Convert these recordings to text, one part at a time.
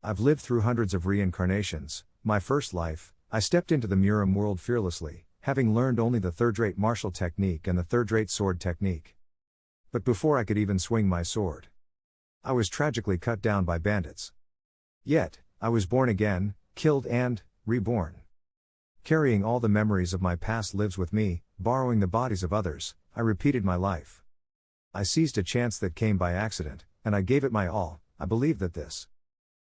I've lived through hundreds of reincarnations. My first life, I stepped into the Muram world fearlessly, having learned only the third-rate martial technique and the third-rate sword technique. But before I could even swing my sword, I was tragically cut down by bandits. Yet, I was born again, killed and reborn. Carrying all the memories of my past lives with me, borrowing the bodies of others, I repeated my life. I seized a chance that came by accident, and I gave it my all. I believe that this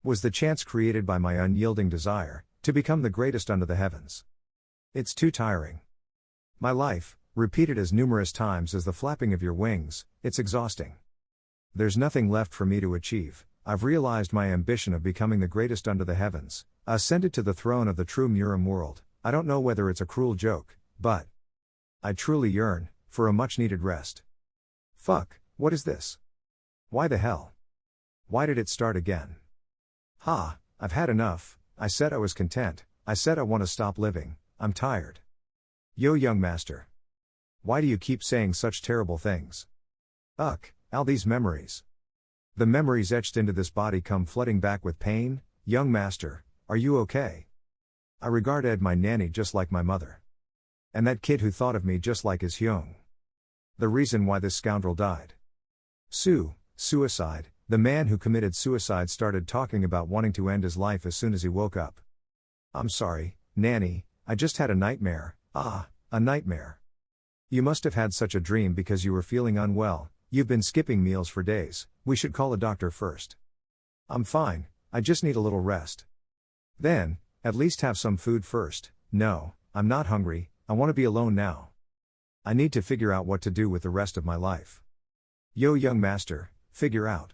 was the chance created by my unyielding desire to become the greatest under the heavens. It's too tiring. My life, repeated as numerous times as the flapping of your wings, it's exhausting. There's nothing left for me to achieve. I've realized my ambition of becoming the greatest under the heavens, ascended to the throne of the true Muram world. I don't know whether it's a cruel joke, but I truly yearn for a much-needed rest. Fuck, what is this? Why the hell? Why did it start again? Ha, I've had enough. I said I was content. I said I want to stop living. I'm tired. Yo, young master. Why do you keep saying such terrible things? All these memories. The memories etched into this body come flooding back with pain. Young master, are you okay? I regard Ed, my nanny, just like my mother. And that kid who thought of me just like his Hyung. The reason why this scoundrel died. Suicide. The man who committed suicide started talking about wanting to end his life as soon as he woke up. I'm sorry, nanny, I just had a nightmare. A nightmare. You must have had such a dream because you were feeling unwell. You've been skipping meals for days. We should call a doctor first. I'm fine, I just need a little rest. Then, at least have some food first. No, I'm not hungry, I want to be alone now. I need to figure out what to do with the rest of my life. Yo, young master, figure out.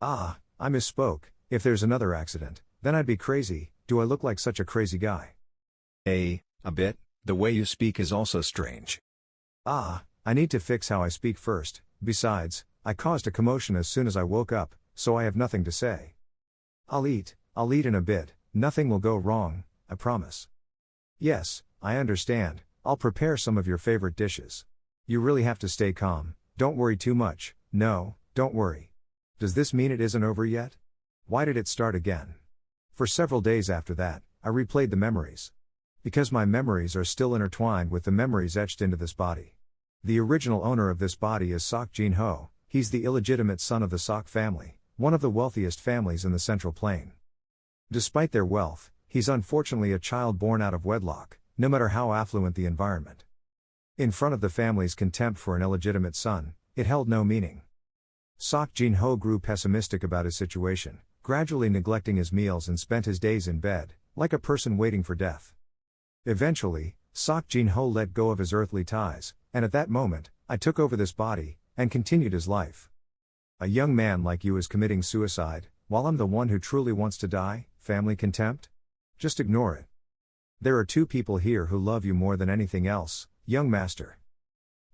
I misspoke. If there's another accident, then I'd be crazy. Do I look like such a crazy guy? A bit. The way you speak is also strange. I need to fix how I speak first. Besides, I caused a commotion as soon as I woke up, so I have nothing to say. I'll eat in a bit. Nothing will go wrong, I promise. Yes, I understand. I'll prepare some of your favorite dishes. You really have to stay calm. Don't worry too much. No, don't worry. Does this mean it isn't over yet? Why did it start again? For several days after that, I replayed the memories. Because my memories are still intertwined with the memories etched into this body. The original owner of this body is Sok Jin-ho. He's the illegitimate son of the Sok family, one of the wealthiest families in the Central Plain. Despite their wealth, he's unfortunately a child born out of wedlock, no matter how affluent the environment. In front of the family's contempt for an illegitimate son, it held no meaning. Sok Jin-ho grew pessimistic about his situation, gradually neglecting his meals and spent his days in bed, like a person waiting for death. Eventually, Sok Jin-ho let go of his earthly ties, and at that moment, I took over this body, and continued his life. A young man like you is committing suicide, while I'm the one who truly wants to die. Family contempt? Just ignore it. There are two people here who love you more than anything else, young master.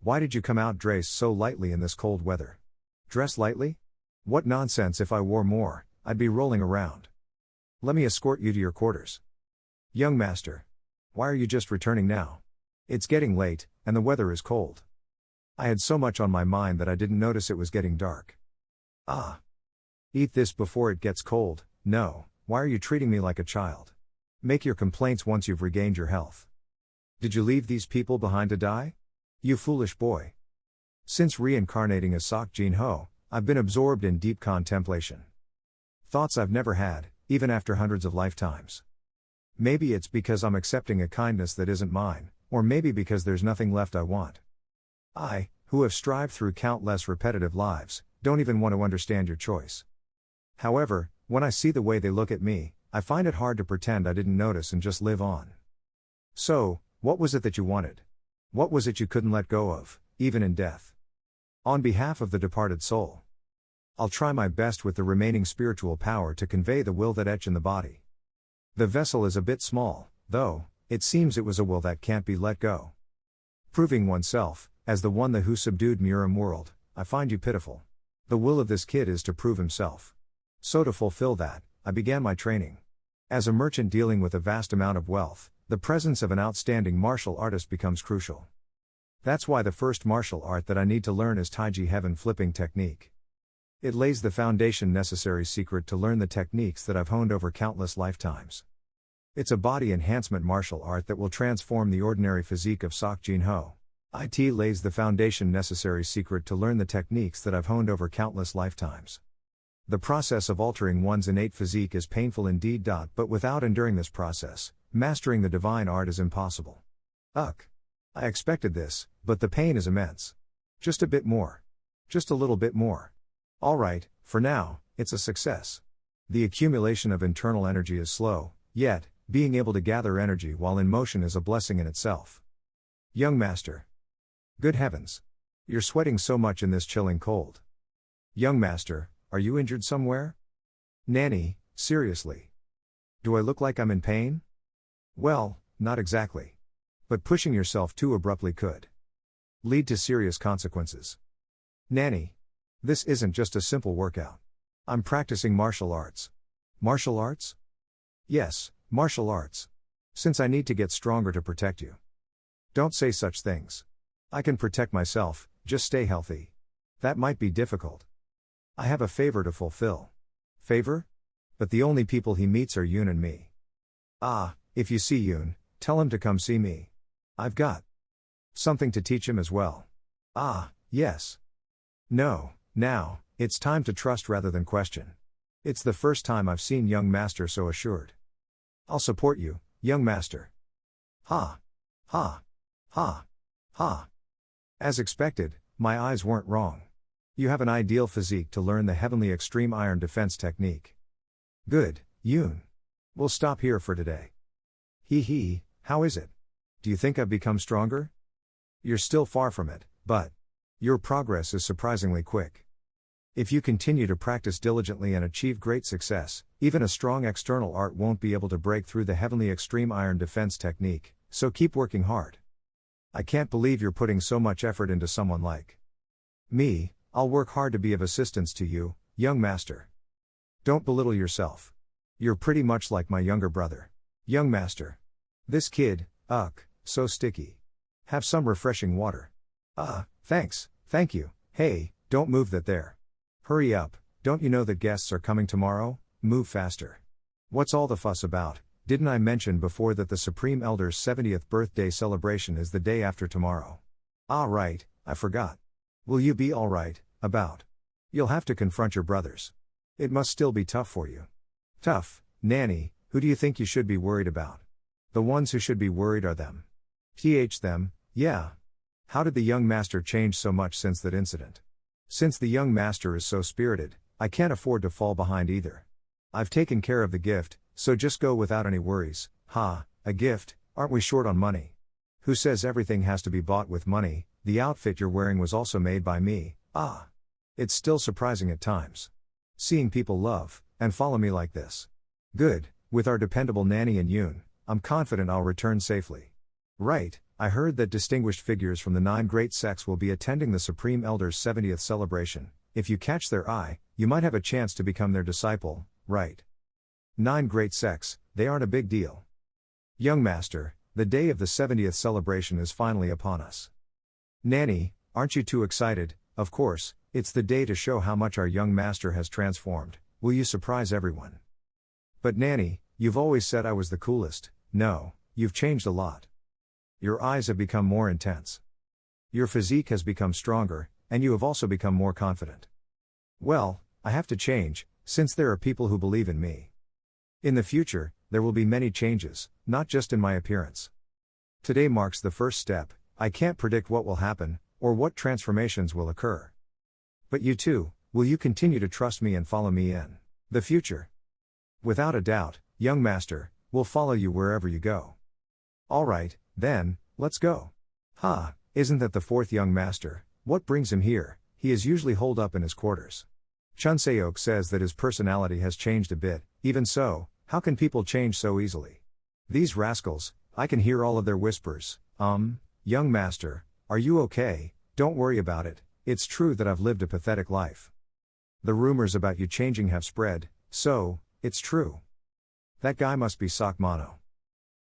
Why did you come out dressed so lightly in this cold weather? Dress lightly? What nonsense! If I wore more, I'd be rolling around. Let me escort you to your quarters. Young master. Why are you just returning now? It's getting late, and the weather is cold. I had so much on my mind that I didn't notice it was getting dark. Eat this before it gets cold. No, why are you treating me like a child? Make your complaints once you've regained your health. Did you leave these people behind to die? You foolish boy. Since reincarnating as Sok Jin-ho, I've been absorbed in deep contemplation. Thoughts I've never had, even after hundreds of lifetimes. Maybe it's because I'm accepting a kindness that isn't mine, or maybe because there's nothing left I want. I, who have strived through countless repetitive lives, don't even want to understand your choice. However, when I see the way they look at me, I find it hard to pretend I didn't notice and just live on. So, what was it that you wanted? What was it you couldn't let go of, even in death? On behalf of the departed soul, I'll try my best with the remaining spiritual power to convey the will that etch in the body. The vessel is a bit small, though, it seems it was a will that can't be let go. Proving oneself, as the one who subdued Muram world, I find you pitiful. The will of this kid is to prove himself. So to fulfill that, I began my training. As a merchant dealing with a vast amount of wealth, the presence of an outstanding martial artist becomes crucial. That's why the first martial art that I need to learn is Taiji heaven flipping technique. It lays the foundation necessary secret to learn the techniques that I've honed over countless lifetimes. It's a body enhancement martial art that will transform the ordinary physique of Sok Jin Ho. It lays the foundation necessary secret to learn the techniques that I've honed over countless lifetimes. The process of altering one's innate physique is painful indeed. But without enduring this process, mastering the divine art is impossible. I expected this, but the pain is immense. Just a bit more. Just a little bit more. Alright, for now, it's a success. The accumulation of internal energy is slow, yet, being able to gather energy while in motion is a blessing in itself. Young Master. Good heavens. You're sweating so much in this chilling cold. Young Master, are you injured somewhere? Nanny, seriously. Do I look like I'm in pain? Well, not exactly. But pushing yourself too abruptly could lead to serious consequences. Nanny. This isn't just a simple workout. I'm practicing martial arts. Martial arts? Yes, martial arts. Since I need to get stronger to protect you. Don't say such things. I can protect myself, just stay healthy. That might be difficult. I have a favor to fulfill. Favor? But the only people he meets are Yoon and me. If you see Yoon, tell him to come see me. I've got something to teach him as well. Yes. No, now, it's time to trust rather than question. It's the first time I've seen young Master so assured. I'll support you, young Master. Ha. Ha. Ha. Ha. As expected, my eyes weren't wrong. You have an ideal physique to learn the heavenly extreme iron defense technique. Good, Yoon. We'll stop here for today. How is it? Do you think I've become stronger? You're still far from it, but your progress is surprisingly quick. If you continue to practice diligently and achieve great success, even a strong external art won't be able to break through the heavenly extreme iron defense technique, so keep working hard. I can't believe you're putting so much effort into someone like me. I'll work hard to be of assistance to you, young Master. Don't belittle yourself. You're pretty much like my younger brother. Young Master. This kid, so sticky. Have some refreshing water. Thanks, thank you. Hey, don't move that there. Hurry up, don't you know that guests are coming tomorrow? Move faster. What's all the fuss about? Didn't I mention before that the Supreme Elder's 70th birthday celebration is the day after tomorrow? Right, I forgot. Will you be alright, about? You'll have to confront your brothers. It must still be tough for you. Tough, Nanny, who do you think you should be worried about? The ones who should be worried are them. Them, yeah. How did the young Master change so much since that incident? Since the young Master is so spirited, I can't afford to fall behind either. I've taken care of the gift, so just go without any worries. A gift, aren't we short on money? Who says everything has to be bought with money? The outfit you're wearing was also made by me. It's still surprising at times. Seeing people love and follow me like this. Good, with our dependable Nanny and Yoon, I'm confident I'll return safely. Right, I heard that distinguished figures from the 9 great sects will be attending the Supreme Elder's 70th celebration. If you catch their eye, you might have a chance to become their disciple, right? 9 great sects, they aren't a big deal. Young Master, the day of the 70th celebration is finally upon us. Nanny, aren't you too excited? Of course, it's the day to show how much our young Master has transformed. Will you surprise everyone? But Nanny, you've always said I was the coolest. No, you've changed a lot. Your eyes have become more intense. Your physique has become stronger, and you have also become more confident. Well, I have to change, since there are people who believe in me. In the future, there will be many changes, not just in my appearance. Today marks the first step. I can't predict what will happen, or what transformations will occur. But you too, will you continue to trust me and follow me in the future? Without a doubt, young Master, we'll follow you wherever you go. Alright, then, let's go. Isn't that the 4th young Master? What brings him here? He is usually holed up in his quarters. Chun Seok says that his personality has changed a bit. Even so, how can people change so easily? These rascals, I can hear all of their whispers. Young Master, are you okay? Don't worry about it. It's true that I've lived a pathetic life. The rumors about you changing have spread, so, it's true. That guy must be Sok Mano.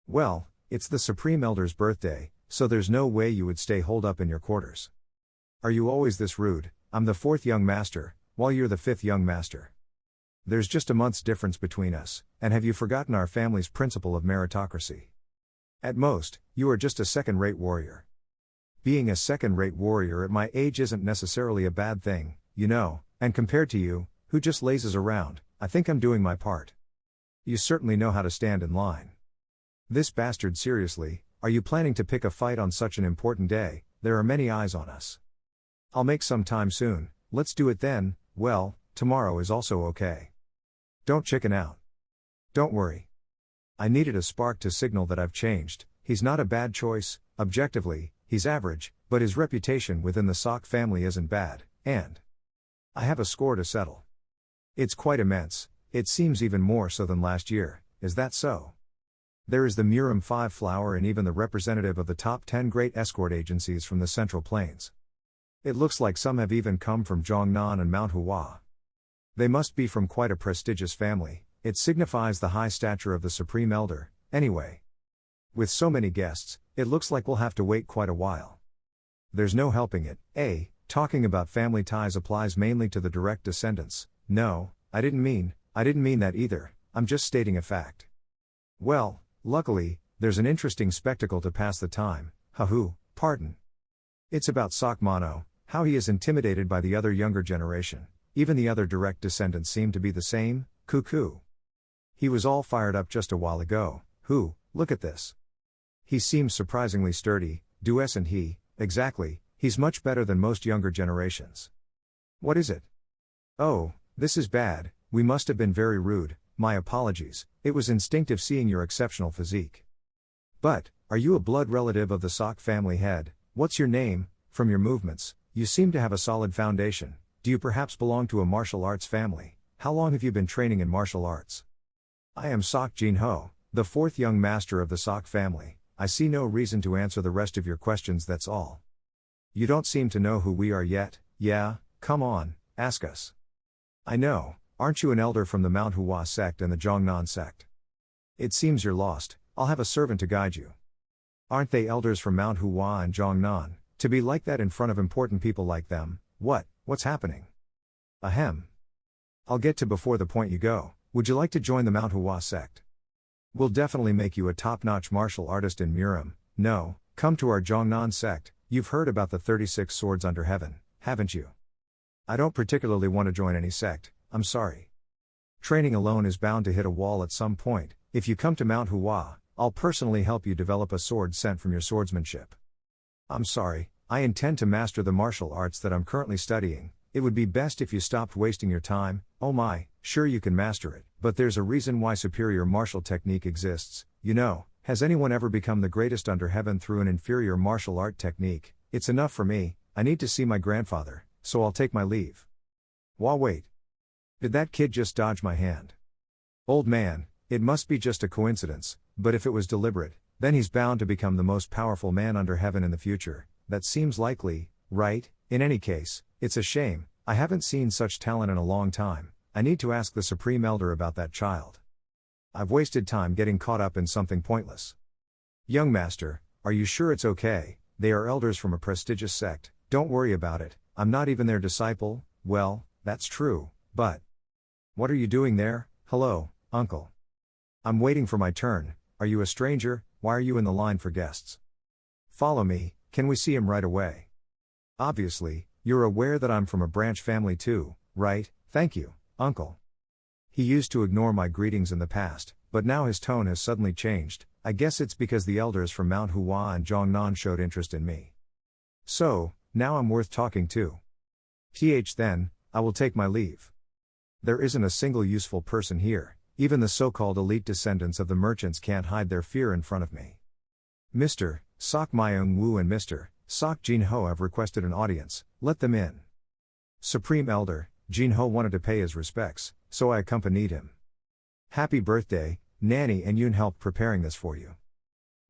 Well, it's the Supreme Elder's birthday, so there's no way you would stay holed up in your quarters. Are you always this rude? I'm the 4th young Master, while you're the 5th young master. There's just a month's difference between us, and have you forgotten our family's principle of meritocracy? At most, you are just a second-rate warrior. Being a second-rate warrior at my age isn't necessarily a bad thing, you know, and compared to you, who just lazes around, I think I'm doing my part. You certainly know how to stand in line. This bastard, seriously, are you planning to pick a fight on such an important day? There are many eyes on us. I'll make some time soon, let's do it then. Well, tomorrow is also okay. Don't chicken out. Don't worry. I needed a spark to signal that I've changed. He's not a bad choice, objectively, he's average, but his reputation within the Sock family isn't bad, and I have a score to settle. It's quite immense, it seems even more so than last year. Is that so? There is the Murim 5 flower and even the representative of the top 10 great escort agencies from the Central Plains. It looks like some have even come from Zhongnan and MANHUA. They must be from quite a prestigious family. It signifies the high stature of the Supreme Elder, anyway. With so many guests, it looks like we'll have to wait quite a while. There's no helping it, talking about family ties applies mainly to the direct descendants. No, I didn't mean that either, I'm just stating a fact. Well, luckily, there's an interesting spectacle to pass the time. Pardon. It's about Sock Mono, how he is intimidated by the other younger generation. Even the other direct descendants seem to be the same. Cuckoo. He was all fired up just a while ago. Look at this. He seems surprisingly sturdy, isn't he? Exactly, he's much better than most younger generations. What is it? Oh, this is bad, we must have been very rude, my apologies, it was instinctive seeing your exceptional physique. But, are you a blood relative of the Sock family head? What's your name? From your movements, you seem to have a solid foundation. Do you perhaps belong to a martial arts family? How long have you been training in martial arts? I am Sock Jinho, the 4th young master of the Sock family. I see no reason to answer the rest of your questions, that's all. You don't seem to know who we are yet. Yeah, come on, ask us. I know, aren't you an elder from the MANHUA sect and the Zhongnan sect? It seems you're lost, I'll have a servant to guide you. Aren't they elders from MANHUA and Zhongnan? To be like that in front of important people like them, what's happening? Ahem. I'll get to before the point you go. Would you like to join the MANHUA sect? We'll definitely make you a top-notch martial artist in Murim. No, come to our Zhongnan sect. You've heard about the 36 swords under heaven, haven't you? I don't particularly want to join any sect, I'm sorry. Training alone is bound to hit a wall at some point. If you come to MANHUA, I'll personally help you develop a sword sent from your swordsmanship. I'm sorry, I intend to master the martial arts that I'm currently studying. It would be best if you stopped wasting your time. Oh my, sure you can master it, but there's a reason why superior martial technique exists. You know, has anyone ever become the greatest under heaven through an inferior martial art technique? It's enough for me, I need to see my grandfather, so I'll take my leave. Wait. Did that kid just dodge my hand? Old man, it must be just a coincidence, but if it was deliberate, then he's bound to become the most powerful man under heaven in the future. That seems likely, right? In any case, it's a shame, I haven't seen such talent in a long time. I need to ask the Supreme Elder about that child. I've wasted time getting caught up in something pointless. Young master, are you sure it's okay? They are elders from a prestigious sect, don't worry about it, I'm not even their disciple. Well, that's true, but what are you doing there? Hello, uncle. I'm waiting for my turn. Are you a stranger? Why are you in the line for guests? Follow me, can we see him right away? Obviously, you're aware that I'm from a branch family too, right? Thank you, uncle. He used to ignore my greetings in the past, but now his tone has suddenly changed. I guess it's because the elders from MANHUA and Zhongnan showed interest in me. So, now I'm worth talking to. Then, I will take my leave. There isn't a single useful person here, even the so-called elite descendants of the merchants can't hide their fear in front of me. Mr. Sock Myung Woo and Mr. Sock Jinho have requested an audience, let them in. Supreme Elder, Jinho wanted to pay his respects, so I accompanied him. Happy birthday, Nanny and Yoon helped preparing this for you.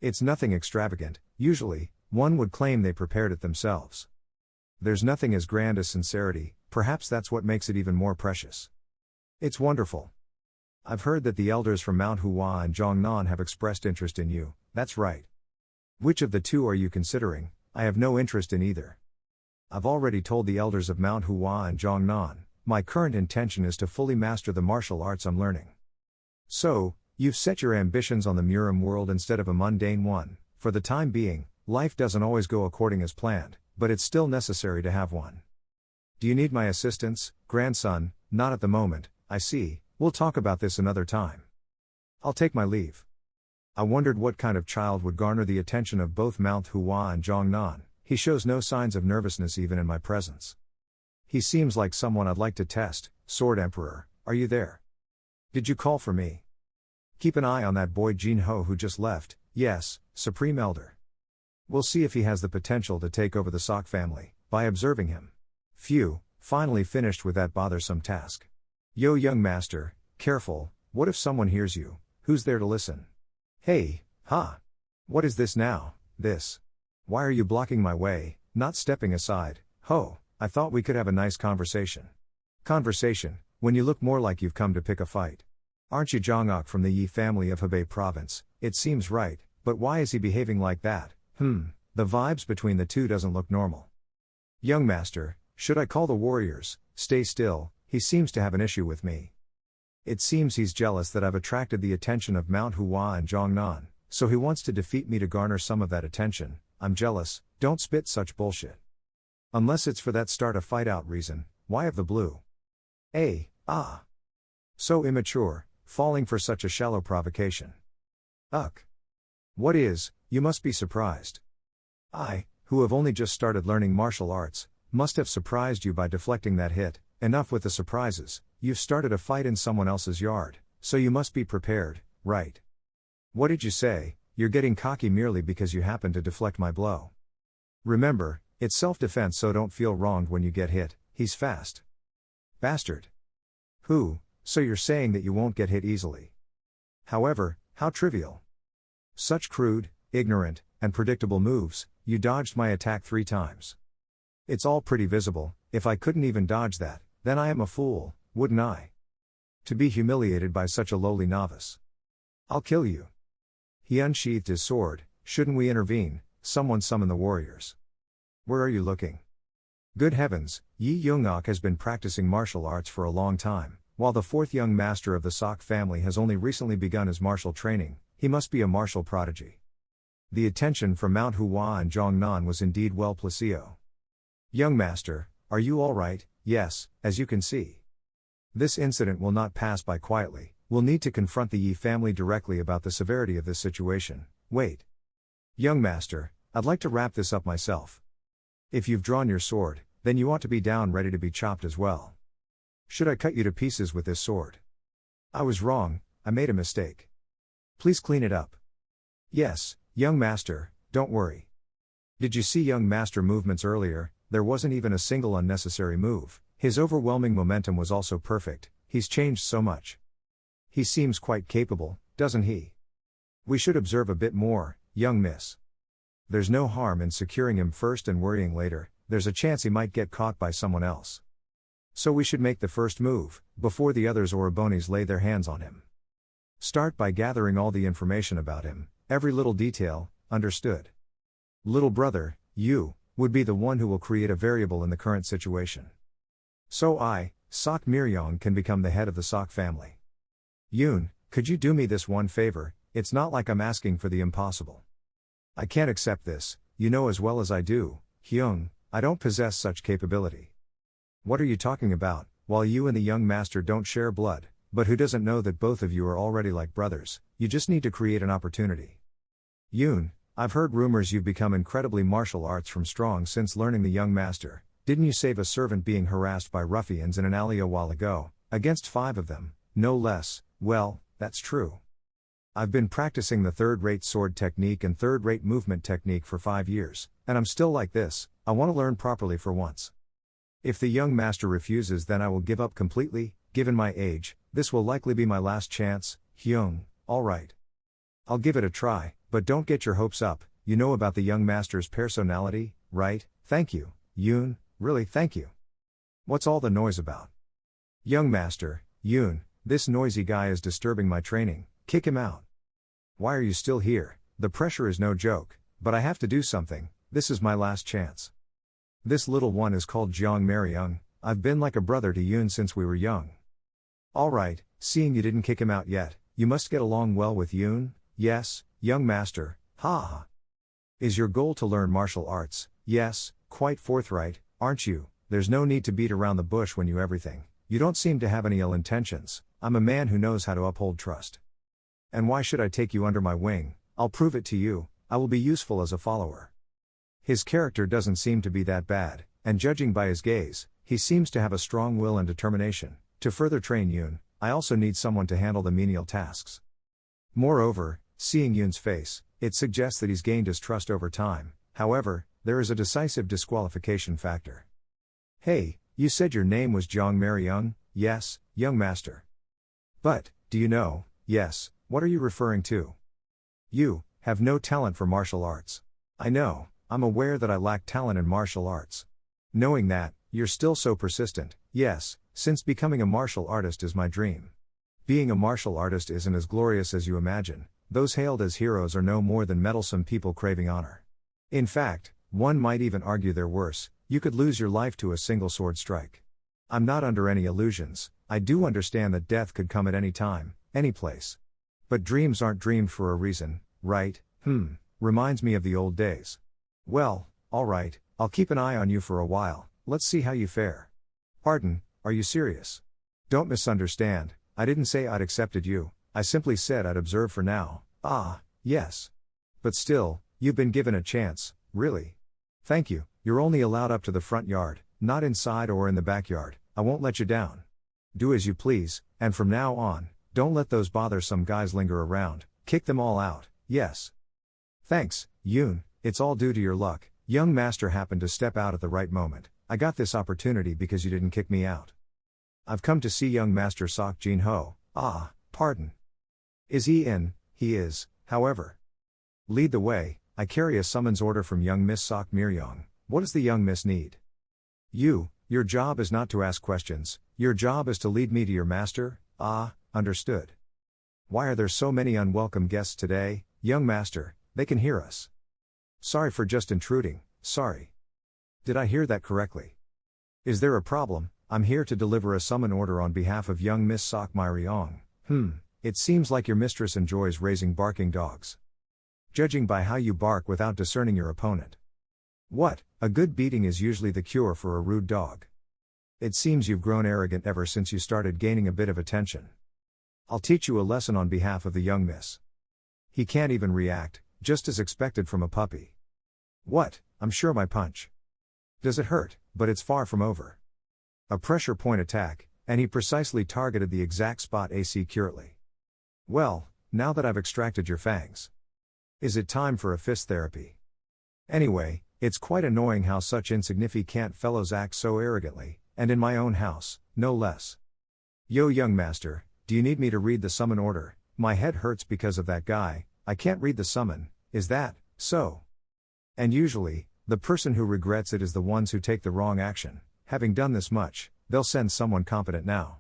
It's nothing extravagant, usually, one would claim they prepared it themselves. There's nothing as grand as sincerity, perhaps that's what makes it even more precious. It's wonderful. I've heard that the elders from MANHUA and Zhongnan have expressed interest in you, that's right. Which of the two are you considering? I have no interest in either. I've already told the elders of MANHUA and Zhongnan, my current intention is to fully master the martial arts I'm learning. So, you've set your ambitions on the Muram world instead of a mundane one. For the time being, life doesn't always go according as planned, but it's still necessary to have one. Do you need my assistance, grandson? Not at the moment, I see. We'll talk about this another time. I'll take my leave. I wondered what kind of child would garner the attention of both MANHUA and Zhongnan. He shows no signs of nervousness even in my presence. He seems like someone I'd like to test. Sword Emperor, are you there? Did you call for me? Keep an eye on that boy Jinho who just left. Yes, Supreme Elder. We'll see if he has the potential to take over the Sok family, by observing him. Phew, finally finished with that bothersome task. Yo young master, careful, what if someone hears you? Who's there to listen? Hey, ha! What is this now, this? Why are you blocking my way, not stepping aside? Ho, I thought we could have a nice conversation. Conversation, when you look more like you've come to pick a fight. Aren't you Zhongok from the Yi family of Hebei province? It seems right, but why is he behaving like that? The vibes between the two doesn't look normal. Young master, should I call the warriors? Stay still, he seems to have an issue with me. It seems he's jealous that I've attracted the attention of MANHUA and Zhongnan, so he wants to defeat me to garner some of that attention. I'm jealous, don't spit such bullshit. Unless it's for that start a fight out reason, why of the blue? So immature, falling for such a shallow provocation. What is, you must be surprised. I, who have only just started learning martial arts, must have surprised you by deflecting that hit. Enough with the surprises, you've started a fight in someone else's yard, so you must be prepared, right? What did you say? You're getting cocky merely because you happen to deflect my blow. Remember, it's self-defense, so don't feel wronged when you get hit. He's fast. Bastard. Who? So you're saying that you won't get hit easily. However, how trivial. Such crude, ignorant, and predictable moves. You dodged my attack 3 times. It's all pretty visible. If I couldn't even dodge that, then I am a fool, wouldn't I? To be humiliated by such a lowly novice. I'll kill you. He unsheathed his sword. Shouldn't we intervene? Someone summon the warriors. Where are you looking? Good heavens, Yi Youngok has been practicing martial arts for a long time, while the 4th young master of the Sok family has only recently begun his martial training. He must be a martial prodigy. The attention from MANHUA and Zhongnan was indeed well placeo. Young master, are you all right? Yes, as you can see. This incident will not pass by quietly. We'll need to confront the Yi family directly about the severity of this situation. Wait. Young master, I'd like to wrap this up myself. If you've drawn your sword, then you ought to be down ready to be chopped as well. Should I cut you to pieces with this sword? I was wrong, I made a mistake. Please clean it up. Yes, young master, don't worry. Did you see young master movements earlier? There wasn't even a single unnecessary move. His overwhelming momentum was also perfect. He's changed so much. He seems quite capable, doesn't he? We should observe a bit more, young miss. There's no harm in securing him first and worrying later. There's a chance he might get caught by someone else. So we should make the first move, before the others Orobonis lay their hands on him. Start by gathering all the information about him, every little detail, understood? Little brother, you would be the one who will create a variable in the current situation. So I, Sok Miryong, can become the head of the Sok family. Yoon, could you do me this one favor? It's not like I'm asking for the impossible. I can't accept this, you know as well as I do, Hyung, I don't possess such capability. What are you talking about? While you and the young master don't share blood, but who doesn't know that both of you are already like brothers, you just need to create an opportunity. Yoon, I've heard rumors you've become incredibly martial arts from strong since learning the young master. Didn't you save a servant being harassed by ruffians in an alley a while ago, against 5 of them, no less? Well, that's true. I've been practicing the third-rate sword technique and third-rate movement technique for 5 years, and I'm still like this. I want to learn properly for once. If the young master refuses, then I will give up completely. Given my age, this will likely be my last chance. Hyung, alright. I'll give it a try, but don't get your hopes up. You know about the young master's personality, right? Thank you, Yoon, really thank you. What's all the noise about? Young master, Yoon, this noisy guy is disturbing my training, kick him out. Why are you still here? The pressure is no joke, but I have to do something, this is my last chance. This little one is called Jeong Maryung, I've been like a brother to Yoon since we were young. Alright, seeing you didn't kick him out yet, you must get along well with Yoon? Yes, young master, ha. Is your goal to learn martial arts? Yes, quite forthright, aren't you? There's no need to beat around the bush when you everything. You don't seem to have any ill intentions. I'm a man who knows how to uphold trust. And why should I take you under my wing? I'll prove it to you, I will be useful as a follower. His character doesn't seem to be that bad, and judging by his gaze, he seems to have a strong will and determination. To further train Yoon, I also need someone to handle the menial tasks. Moreover, seeing Yoon's face, it suggests that he's gained his trust over time. However, there is a decisive disqualification factor. Hey, you said your name was Jong Maryung? Yes, young master. But, do you know, yes, what are you referring to? You have no talent for martial arts. I know, I'm aware that I lack talent in martial arts. Knowing that, you're still so persistent. Yes, since becoming a martial artist is my dream. Being a martial artist isn't as glorious as you imagine. Those hailed as heroes are no more than meddlesome people craving honor. In fact, one might even argue they're worse. You could lose your life to a single sword strike. I'm not under any illusions. I do understand that death could come at any time, any place. But dreams aren't dreamed for a reason, right? Reminds me of the old days. Well, alright, I'll keep an eye on you for a while. Let's see how you fare. Pardon, are you serious? Don't misunderstand, I didn't say I'd accepted you, I simply said I'd observe for now. Ah, yes. But still, you've been given a chance, really. Thank you, you're only allowed up to the front yard, not inside or in the backyard. I won't let you down. Do as you please, and from now on, don't let those bothersome guys linger around, kick them all out, yes. Thanks, Yoon, it's all due to your luck. Young master happened to step out at the right moment. I got this opportunity because you didn't kick me out. I've come to see young master Sok Jin Ho. Ah, pardon. Is he in? He is, however. Lead the way, I carry a summons order from young Miss Sok Miryong. What does the young miss need? Your job is not to ask questions, your job is to lead me to your master. Ah, understood. Why are there so many unwelcome guests today, young master? They can hear us. Sorry for just intruding, sorry. Did I hear that correctly? Is there a problem? I'm here to deliver a summon order on behalf of young Miss Sok Miryong. It seems like your mistress enjoys raising barking dogs. Judging by how you bark without discerning your opponent. What, a good beating is usually the cure for a rude dog. It seems you've grown arrogant ever since you started gaining a bit of attention. I'll teach you a lesson on behalf of the young miss. He can't even react, just as expected from a puppy. What, I'm sure my punch. Does it hurt? But it's far from over. A pressure point attack, and he precisely targeted the exact spot accurately. Well, now that I've extracted your fangs. Is it time for a fist therapy? Anyway, it's quite annoying how such insignificant fellows act so arrogantly, and in my own house, no less. Yo young master, do you need me to read the summon order? My head hurts because of that guy, I can't read the summon, is that so? And usually, the person who regrets it is the ones who take the wrong action. Having done this much, they'll send someone competent now.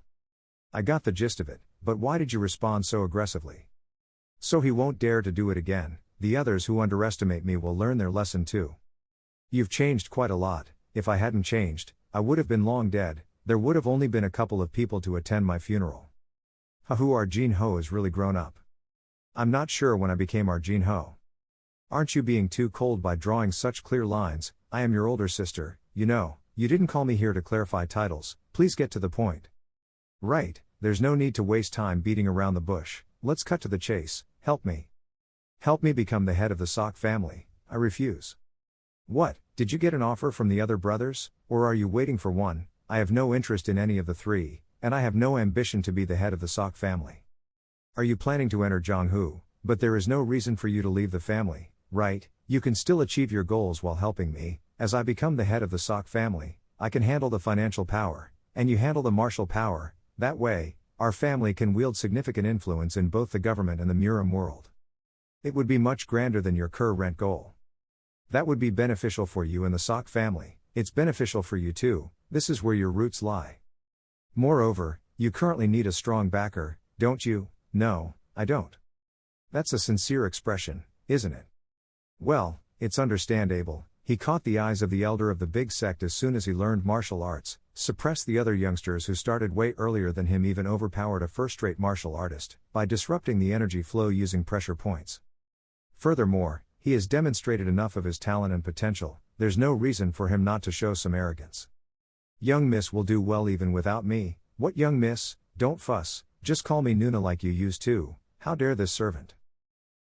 I got the gist of it, but why did you respond so aggressively? So he won't dare to do it again. The others who underestimate me will learn their lesson too. You've changed quite a lot. If I hadn't changed, I would have been long dead. There would have only been a couple of people to attend my funeral. Our Jin Ho is really grown up. I'm not sure when I became our Jin Ho. Aren't you being too cold by drawing such clear lines? I am your older sister, you know. You didn't call me here to clarify titles, please get to the point. Right, there's no need to waste time beating around the bush, let's cut to the chase. Help me. Help me become the head of the Sok family. I refuse. What, did you get an offer from the other brothers, or are you waiting for one? I have no interest in any of the three, and I have no ambition to be the head of the Sok family. Are you planning to enter Zhonghu? But there is no reason for you to leave the family, right? You can still achieve your goals while helping me. As I become the head of the Sok family, I can handle the financial power, and you handle the martial power. That way, our family can wield significant influence in both the government and the Murim world. It would be much grander than your current goal. That would be beneficial for you and the Sok family. It's beneficial for you too, this is where your roots lie. Moreover, you currently need a strong backer, don't you? No, I don't. That's a sincere expression, isn't it? Well, it's understandable. he caught the eyes of the elder of the big sect as soon as he learned martial arts, suppressed the other youngsters who started way earlier than him, even overpowered a first-rate martial artist, by disrupting the energy flow using pressure points. Furthermore, he has demonstrated enough of his talent and potential, there's no reason for him not to show some arrogance. Young miss will do well even without me. What young miss? Don't fuss, just call me Nuna like you used to. How dare this servant?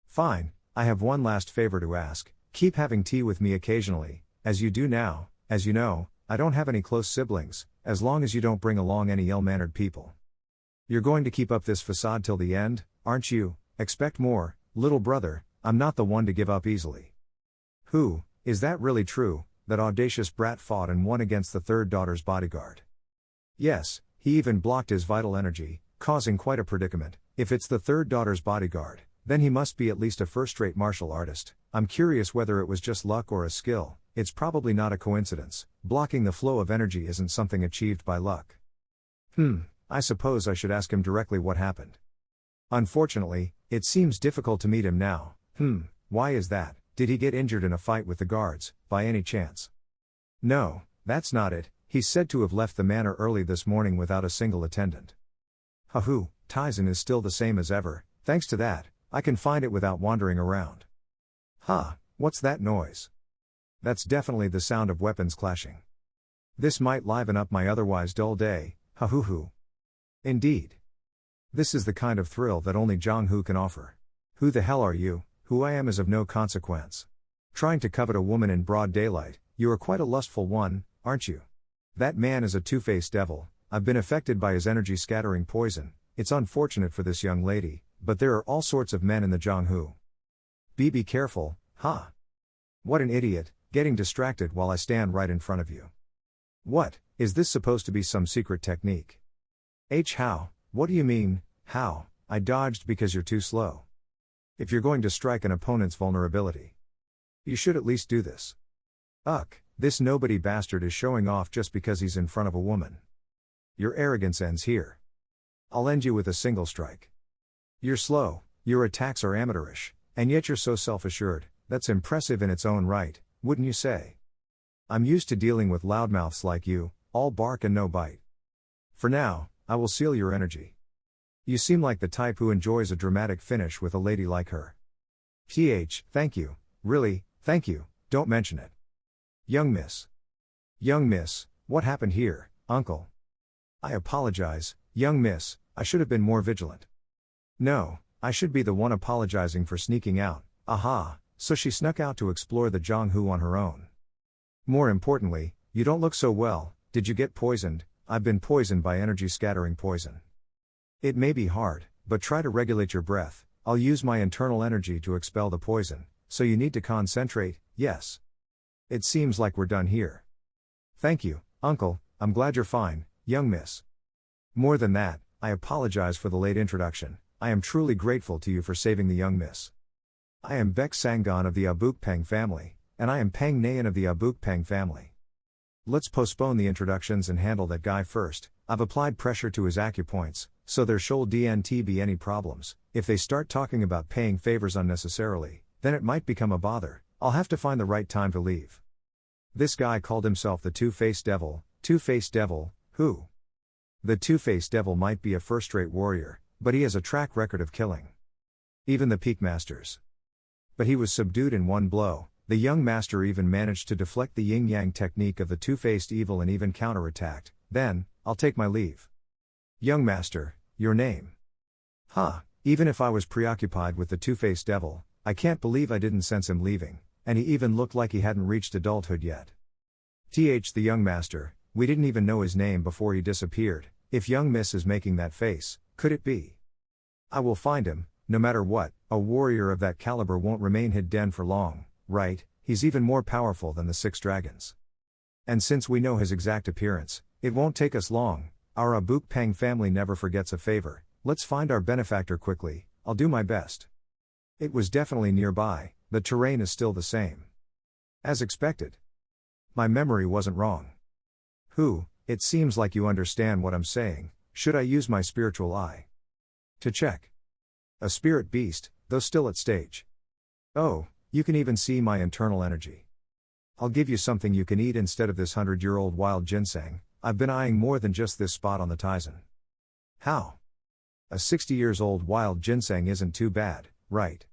Fine, I have one last favor to ask, keep having tea with me occasionally, as you do now. As you know, I don't have any close siblings, as long as you don't bring along any ill-mannered people. You're going to keep up this facade till the end, aren't you? Expect more, little brother, I'm not the one to give up easily. Who, is that really true, that audacious brat fought and won against the third daughter's bodyguard? Yes, he even blocked his vital energy, causing quite a predicament. If it's the third daughter's bodyguard, then he must be at least a first-rate martial artist. I'm curious whether it was just luck or a skill. It's probably not a coincidence. Blocking the flow of energy isn't something achieved by luck. I suppose I should ask him directly what happened. Unfortunately, it seems difficult to meet him now. Why is that? Did he get injured in a fight with the guards, by any chance? No, that's not it. He's said to have left the manor early this morning without a single attendant. Hahoo, Tizen is still the same as ever. Thanks to that, I can find it without wandering around. What's that noise? That's definitely the sound of weapons clashing. This might liven up my otherwise dull day, hoo. Indeed. This is the kind of thrill that only Jong-hoo can offer. Who the hell are you? Who I am is of no consequence. Trying to covet a woman in broad daylight, you are quite a lustful one, aren't you? That man is a two-faced devil. I've been affected by his energy scattering poison. It's unfortunate for this young lady, but there are all sorts of men in the Jong-hoo. Be careful, What an idiot, getting distracted while I stand right in front of you. What, is this supposed to be some secret technique? How, what do you mean, how? I dodged because you're too slow. If you're going to strike an opponent's vulnerability, you should at least do this. This nobody bastard is showing off just because he's in front of a woman. Your arrogance ends here. I'll end you with a single strike. You're slow, your attacks are amateurish, and yet you're so self-assured. That's impressive in its own right, wouldn't you say? I'm used to dealing with loudmouths like you, all bark and no bite. For now, I will seal your energy. You seem like the type who enjoys a dramatic finish with a lady like her. Thank you, really, thank you, don't mention it. Young miss, what happened here, uncle? I apologize, young miss, I should have been more vigilant. No, I should be the one apologizing for sneaking out. So she snuck out to explore the Jong-hoo on her own. More importantly, you don't look so well. Did you get poisoned? I've been poisoned by energy scattering poison. It may be hard, but try to regulate your breath. I'll use my internal energy to expel the poison, so you need to concentrate, yes. It seems like we're done here. Thank you, uncle, I'm glad you're fine, young miss. More than that, I apologize for the late introduction. I am truly grateful to you for saving the young miss. I am Baek Sangon of the Abukpeng family, and I am Peng Nayan of the Abukpeng family. Let's postpone the introductions and handle that guy first. I've applied pressure to his acupoints, so there shouldn't be any problems. If they start talking about paying favors unnecessarily, then it might become a bother. I'll have to find the right time to leave. This guy called himself the Two-Faced Devil. Two-Faced Devil, who? The Two-Faced Devil might be a first-rate warrior, but he has a track record of killing even the peak masters. But he was subdued in one blow. The young master even managed to deflect the yin-yang technique of the two-faced evil and even counterattacked. Then, I'll take my leave. Young master, your name? Even if I was preoccupied with the two-faced devil, I can't believe I didn't sense him leaving, and he even looked like he hadn't reached adulthood yet. The young master, we didn't even know his name before he disappeared. If young miss is making that face, could it be? I will find him, no matter what. A warrior of that caliber won't remain hidden for long, right? He's even more powerful than the 6 dragons. And since we know his exact appearance, it won't take us long. Our Abukpeng family never forgets a favor. Let's find our benefactor quickly. I'll do my best. It was definitely nearby. The terrain is still the same. As expected. My memory wasn't wrong. It seems like you understand what I'm saying. Should I use my spiritual eye to check? A spirit beast, though still at stage. Oh, you can even see my internal energy. I'll give you something you can eat instead of this 100-year-old wild ginseng. I've been eyeing more than just this spot on the Tizen. How? A 60 years old wild ginseng isn't too bad, right?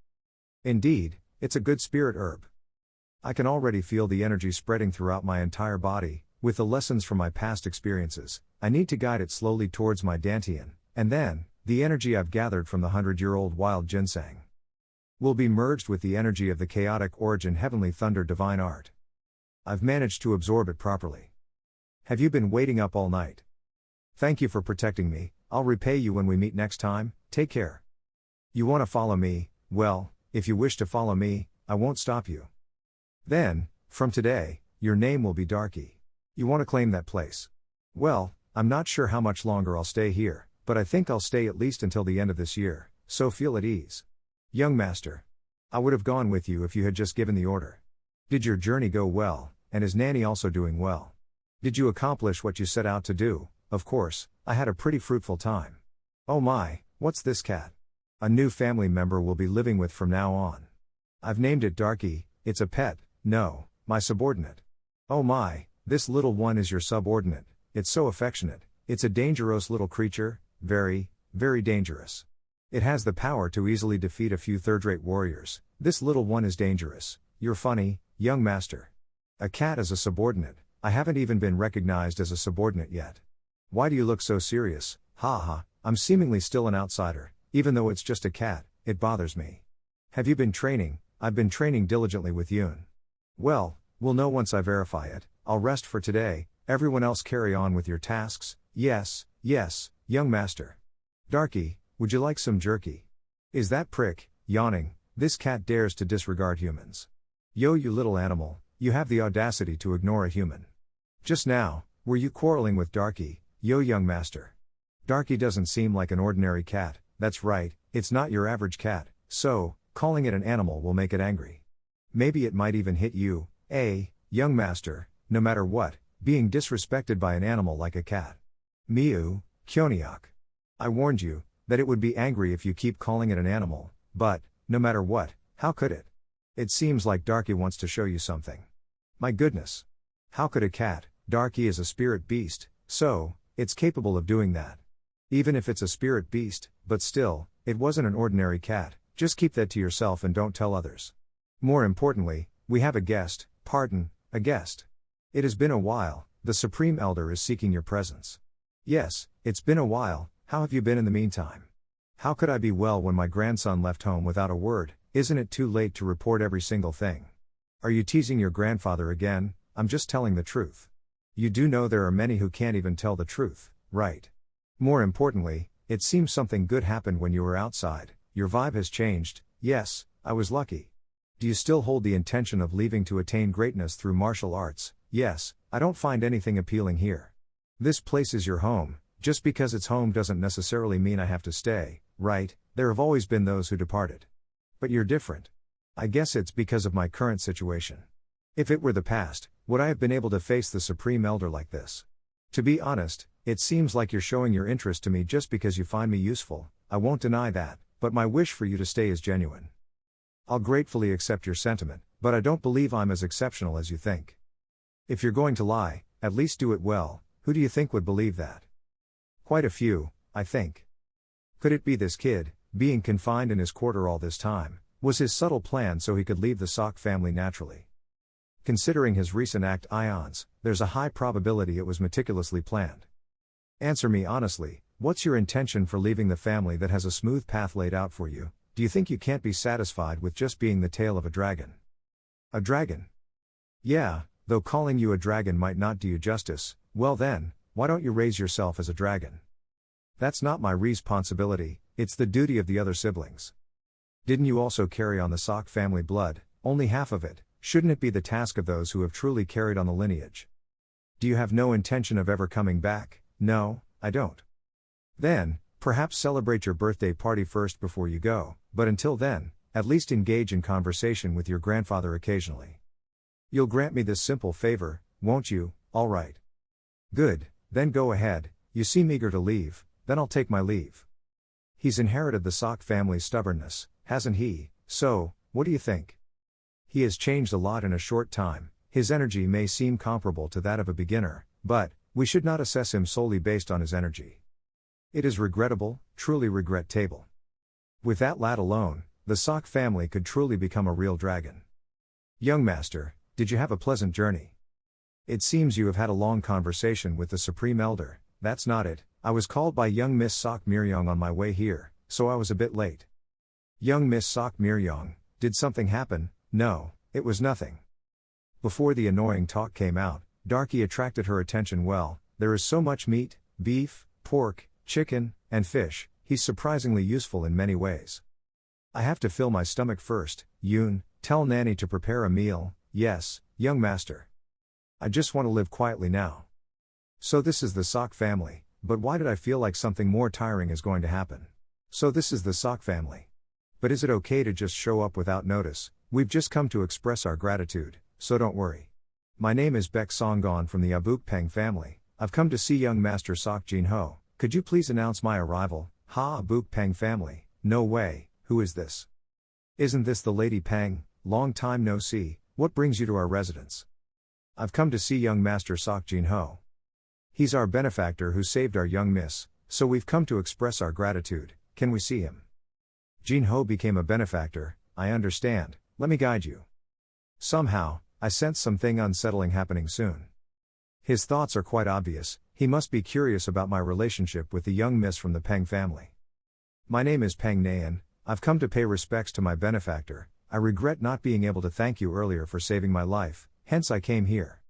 Indeed, it's a good spirit herb. I can already feel the energy spreading throughout my entire body. With the lessons from my past experiences, I need to guide it slowly towards my dantian, and then, the energy I've gathered from the 100-year-old wild ginseng will be merged with the energy of the chaotic origin heavenly thunder divine art. I've managed to absorb it properly. Have you been waiting up all night? Thank you for protecting me. I'll repay you when we meet next time. Take care. You want to follow me? Well, if you wish to follow me, I won't stop you. Then, from today, your name will be Darky. You want to claim that place? Well, I'm not sure how much longer I'll stay here, but I think I'll stay at least until the end of this year, so feel at ease. Young master. I would have gone with you if you had just given the order. Did your journey go well, and is Nanny also doing well? Did you accomplish what you set out to do? Of course, I had a pretty fruitful time. Oh my, what's this cat? A new family member will be living with from now on. I've named it Darky. It's a pet. No, my subordinate. Oh my, this little one is your subordinate. It's so affectionate. It's a dangerous little creature, very, very dangerous. It has the power to easily defeat a few third-rate warriors. This little one is dangerous. You're funny, young master. A cat as a subordinate. I haven't even been recognized as a subordinate yet. Why do you look so serious? Ha ha, I'm seemingly still an outsider. Even though it's just a cat, it bothers me. Have you been training? I've been training diligently with Yoon. Well, we'll know once I verify it. I'll rest for today. Everyone else carry on with your tasks. Yes, yes, young master. Darky, would you like some jerky? Is that prick, yawning, this cat dares to disregard humans. Yo, you little animal, you have the audacity to ignore a human. Just now, were you quarreling with Darky, yo young master? Darky doesn't seem like an ordinary cat. That's right, it's not your average cat, so, calling it an animal will make it angry. Maybe it might even hit you, young master. No matter what, being disrespected by an animal like a cat. Miu, Kyoniok. I warned you, that it would be angry if you keep calling it an animal, but, no matter what, how could it? It seems like Darky wants to show you something. My goodness. How could a cat? Darky is a spirit beast, so, it's capable of doing that. Even if it's a spirit beast, but still, it wasn't an ordinary cat. Just keep that to yourself and don't tell others. More importantly, we have a guest, a guest. It has been a while, the Supreme Elder is seeking your presence. Yes, it's been a while. How have you been in the meantime? How could I be well when my grandson left home without a word? Isn't it too late to report every single thing? Are you teasing your grandfather again? I'm just telling the truth. You do know there are many who can't even tell the truth, right? More importantly, it seems something good happened when you were outside. Your vibe has changed. Yes, I was lucky. Do you still hold the intention of leaving to attain greatness through martial arts? Yes, I don't find anything appealing here. This place is your home. Just because it's home doesn't necessarily mean I have to stay, right? There have always been those who departed. But you're different. I guess it's because of my current situation. If it were the past, would I have been able to face the Supreme Elder like this? To be honest, it seems like you're showing your interest to me just because you find me useful. I won't deny that, but my wish for you to stay is genuine. I'll gratefully accept your sentiment, but I don't believe I'm as exceptional as you think. If you're going to lie, at least do it well. Who do you think would believe that? Quite a few, I think. Could it be this kid, being confined in his quarter all this time, was his subtle plan so he could leave the Sok family naturally? Considering his recent act ions, there's a high probability it was meticulously planned. Answer me honestly, what's your intention for leaving the family that has a smooth path laid out for you? Do you think you can't be satisfied with just being the tail of a dragon? A dragon? Yeah, though calling you a dragon might not do you justice. Well then, why don't you raise yourself as a dragon? That's not my responsibility, it's the duty of the other siblings. Didn't you also carry on the Sok family blood? Only half of it. Shouldn't it be the task of those who have truly carried on the lineage? Do you have no intention of ever coming back? No, I don't. Then, perhaps celebrate your birthday party first before you go, but until then, at least engage in conversation with your grandfather occasionally. You'll grant me this simple favor, won't you? All right. Good, then go ahead. You seem eager to leave, then I'll take my leave. He's inherited the Sok family's stubbornness, hasn't he? So, what do you think? He has changed a lot in a short time, his energy may seem comparable to that of a beginner, but we should not assess him solely based on his energy. It is regrettable, truly regret-table. With that lad alone, the Sock family could truly become a real dragon. Young master, did you have a pleasant journey? It seems you have had a long conversation with the Supreme Elder. That's not it, I was called by young Miss Sock Miryong on my way here, so I was a bit late. Young Miss Sock Miryong, did something happen? No, it was nothing. Before the annoying talk came out, Darky attracted her attention well. There is so much meat, beef, pork, chicken, and fish, he's surprisingly useful in many ways. I have to fill my stomach first. Yoon, tell Nanny to prepare a meal. Yes, young master. I just want to live quietly now. So this is the Sock family, but why did I feel like something more tiring is going to happen? So this is the Sock family. But is it okay to just show up without notice? We've just come to express our gratitude, so don't worry. My name is Baek Songgon from the Abukpeng family. I've come to see young master Sock Jinho. Could you please announce my arrival? Ha, Abukpeng family. No way, who is this? Isn't this the Lady Peng? Long time no see, what brings you to our residence? I've come to see young master Sock Jinho. He's our benefactor who saved our young miss, so we've come to express our gratitude. Can we see him? Jinho became a benefactor, I understand, let me guide you. Somehow, I sense something unsettling happening soon. His thoughts are quite obvious, he must be curious about my relationship with the young miss from the Peng family. My name is Peng Nayan, I've come to pay respects to my benefactor. I regret not being able to thank you earlier for saving my life, hence I came here.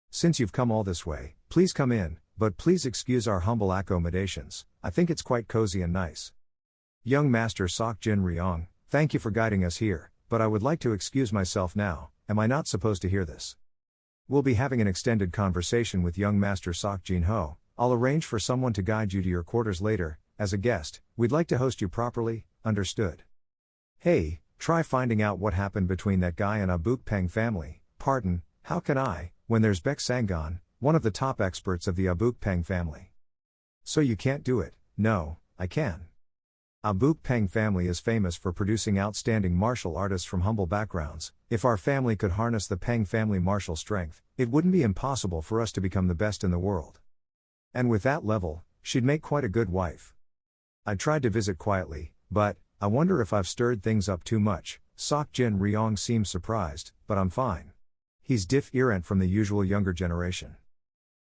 Since you've come all this way, please come in, but please excuse our humble accommodations, I think it's quite cozy and nice. Young Master Sock Jin Ryong, thank you for guiding us here, but I would like to excuse myself now. Am I not supposed to hear this? We'll be having an extended conversation with young Master Sock Jinho. I'll arrange for someone to guide you to your quarters later. As a guest, we'd like to host you properly, understood? Hey, try finding out what happened between that guy and Abukpeng family. Pardon, how can I, when there's Baek Sanggon, one of the top experts of the Abukpeng family? So you can't do it? No, I can. Abukpeng family is famous for producing outstanding martial artists from humble backgrounds. If our family could harness the Peng family martial strength, it wouldn't be impossible for us to become the best in the world. And with that level, she'd make quite a good wife. I tried to visit quietly, but I wonder if I've stirred things up too much. Sock Jin Ryong seems surprised, but I'm fine. He's different from the usual younger generation.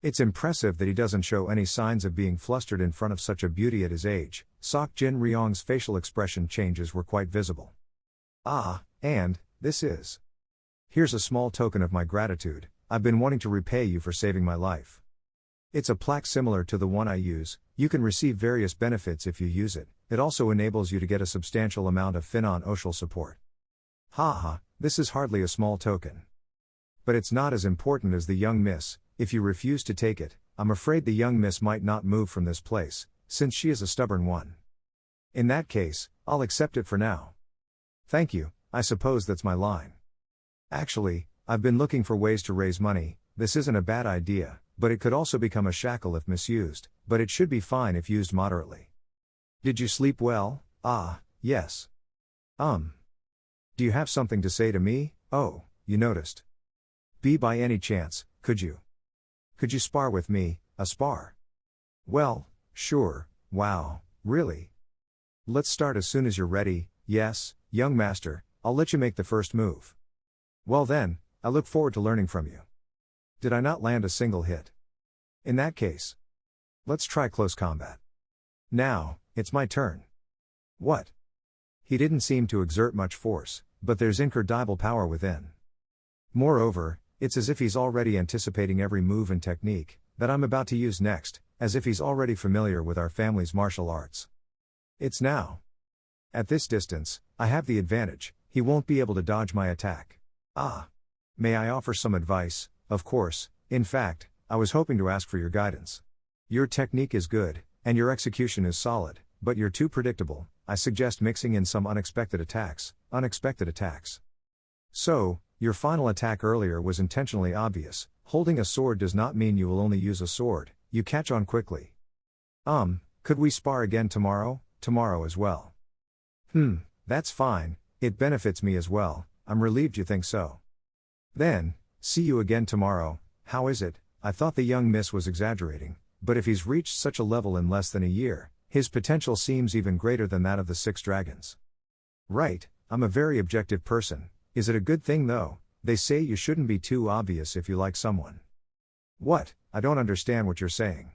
It's impressive that he doesn't show any signs of being flustered in front of such a beauty at his age. Sock Jin Ryong's facial expression changes were quite visible. Ah, and this is. Here's a small token of my gratitude. I've been wanting to repay you for saving my life. It's a plaque similar to the one I use. You can receive various benefits if you use it. It also enables you to get a substantial amount of financial support. Haha, this is hardly a small token. But it's not as important as the young miss. If you refuse to take it, I'm afraid the young miss might not move from this place, since she is a stubborn one. In that case, I'll accept it for now. Thank you, I suppose that's my line. Actually, I've been looking for ways to raise money. This isn't a bad idea, but it could also become a shackle if misused, but it should be fine if used moderately. Did you sleep well? Ah, yes. Do you have something to say to me? Oh, you noticed. By any chance, could you spar with me, a spar? Well, sure, wow, really? Let's start as soon as you're ready. Yes, young master, I'll let you make the first move. Well then, I look forward to learning from you. Did I not land a single hit? In that case, let's try close combat. Now, it's my turn. What? He didn't seem to exert much force, but there's incredible power within. Moreover, it's as if he's already anticipating every move and technique that I'm about to use next, as if he's already familiar with our family's martial arts. It's now. At this distance, I have the advantage, he won't be able to dodge my attack. Ah. May I offer some advice? Of course, in fact, I was hoping to ask for your guidance. Your technique is good, and your execution is solid, but you're too predictable. I suggest mixing in some unexpected attacks. So, your final attack earlier was intentionally obvious. Holding a sword does not mean you will only use a sword, you catch on quickly. Could we spar again tomorrow? Tomorrow as well. That's fine, it benefits me as well, I'm relieved you think so. Then, see you again tomorrow. How is it? I thought the young miss was exaggerating, but if he's reached such a level in less than a year, his potential seems even greater than that of the 6 dragons. Right, I'm a very objective person. Is it a good thing though? They say you shouldn't be too obvious if you like someone. What? I don't understand what you're saying.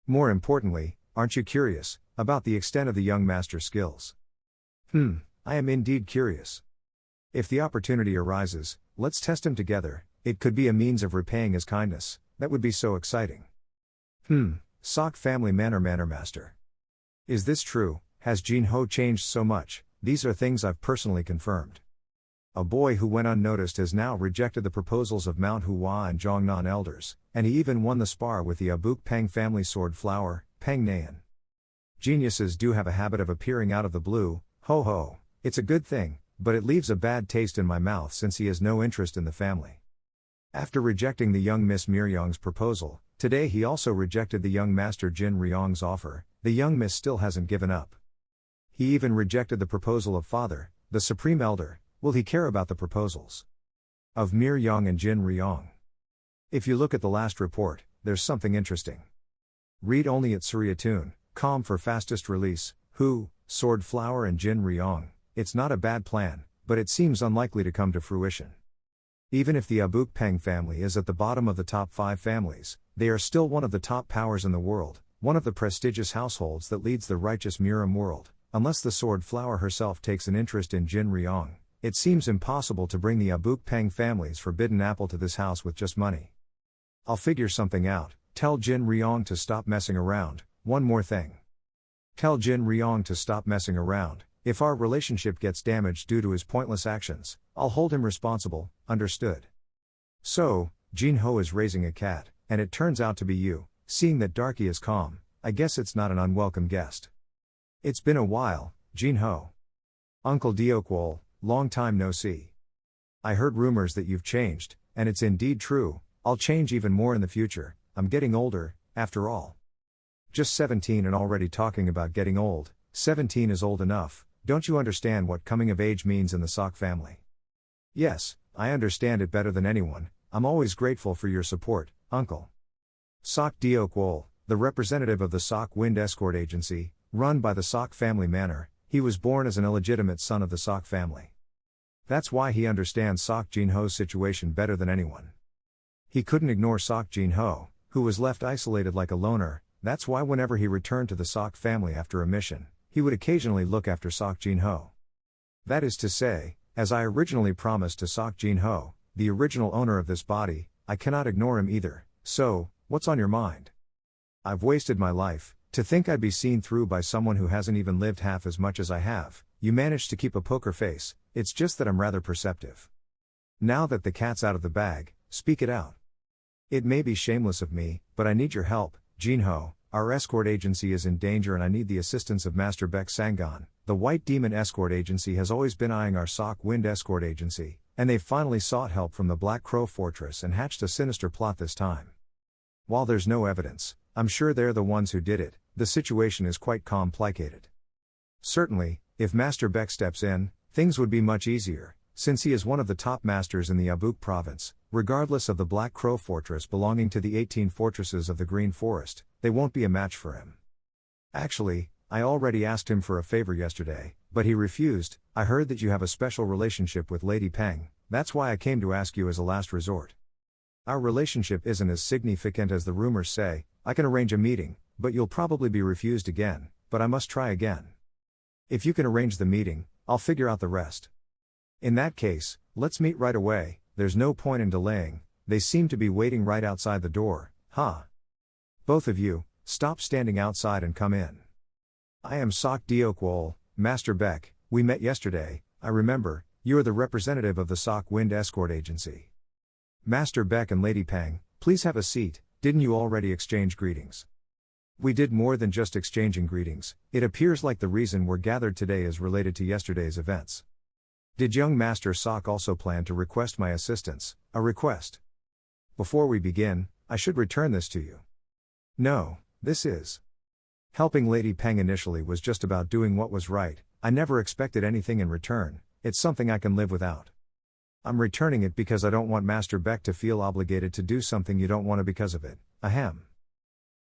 More importantly, aren't you curious about the extent of the young master's skills? I am indeed curious. If the opportunity arises, let's test him together. It could be a means of repaying his kindness. That would be so exciting. Sock family manor master. Is this true? Has Jinho changed so much? These are things I've personally confirmed. A boy who went unnoticed has now rejected the proposals of MANHUA and Zhongnan elders, and he even won the spar with the Abuk Peng family sword flower, Peng Nayan. Geniuses do have a habit of appearing out of the blue. Ho ho, it's a good thing, but it leaves a bad taste in my mouth since he has no interest in the family. After rejecting the young Miss Miryong's proposal, today he also rejected the young Master Jin Ryong's offer. The young miss still hasn't given up. He even rejected the proposal of Father, the Supreme Elder. Will he care about the proposals of Miryong and Jin Ryong? If you look at the last report, there's something interesting. Read only at Suryatoon.com for fastest release. Sword Flower and Jin Ryong. It's not a bad plan, but it seems unlikely to come to fruition. Even if the Abuk Peng family is at the bottom of the top 5 families, they are still one of the top powers in the world, one of the prestigious households that leads the righteous Murim world. Unless the Sword Flower herself takes an interest in Jin Ryong, it seems impossible to bring the Abuk Peng family's forbidden apple to this house with just money. I'll figure something out. Tell Jin Ryong to stop messing around. One more thing. Tell Jin Ryong to stop messing around. If our relationship gets damaged due to his pointless actions, I'll hold him responsible. Understood? So, Jinho is raising a cat, and it turns out to be you. Seeing that Darky is calm, I guess it's not an unwelcome guest. It's been a while, Jinho. Uncle Deokwol, long time no see. I heard rumors that you've changed, and it's indeed true. I'll change even more in the future. I'm getting older, after all. Just 17 and already talking about getting old. 17 is old enough. Don't you understand what coming of age means in the Sock family? Yes, I understand it better than anyone. I'm always grateful for your support, Uncle. Sock Deokwol, the representative of the Sock Wind Escort Agency, run by the Sock family manor. He was born as an illegitimate son of the Sock family. That's why he understands Sock Jinho's situation better than anyone. He couldn't ignore Sock Jinho, who was left isolated like a loner. That's why whenever he returned to the Sock family after a mission, he would occasionally look after Sock Jinho. That is to say, as I originally promised to Sock Jinho, the original owner of this body, I cannot ignore him either. So, what's on your mind? I've wasted my life. To think I'd be seen through by someone who hasn't even lived half as much as I have. You managed to keep a poker face. It's just that I'm rather perceptive. Now that the cat's out of the bag, speak it out. It may be shameless of me, but I need your help, Jinho. Our escort agency is in danger and I need the assistance of Master Beck Sangan. The White Demon Escort Agency has always been eyeing our Sock Wind Escort Agency, and they've finally sought help from the Black Crow Fortress and hatched a sinister plot this time. While there's no evidence, I'm sure they're the ones who did it. The situation is quite complicated. Certainly, if Master Beck steps in, things would be much easier, since he is one of the top masters in the Abuk province. Regardless of the Black Crow Fortress belonging to the 18 fortresses of the Green Forest, they won't be a match for him. Actually, I already asked him for a favor yesterday, but he refused. I heard that you have a special relationship with Lady Peng. That's why I came to ask you as a last resort. Our relationship isn't as significant as the rumors say. I can arrange a meeting, but you'll probably be refused again, but I must try again. If you can arrange the meeting, I'll figure out the rest. In that case, let's meet right away. There's no point in delaying. They seem to be waiting right outside the door. Both of you, stop standing outside and come in. I am Sock Deokwol, Master Beck. We met yesterday. I remember. You are the representative of the Sock Wind Escort Agency. Master Beck and Lady Peng, please have a seat. Didn't you already exchange greetings? We did more than just exchanging greetings. It appears like the reason we're gathered today is related to yesterday's events. Did young Master Sock also plan to request my assistance? A request? Before we begin, I should return this to you. No, this is. Helping Lady Peng initially was just about doing what was right. I never expected anything in return. It's something I can live without. I'm returning it because I don't want Master Beck to feel obligated to do something you don't want to because of it. Ahem.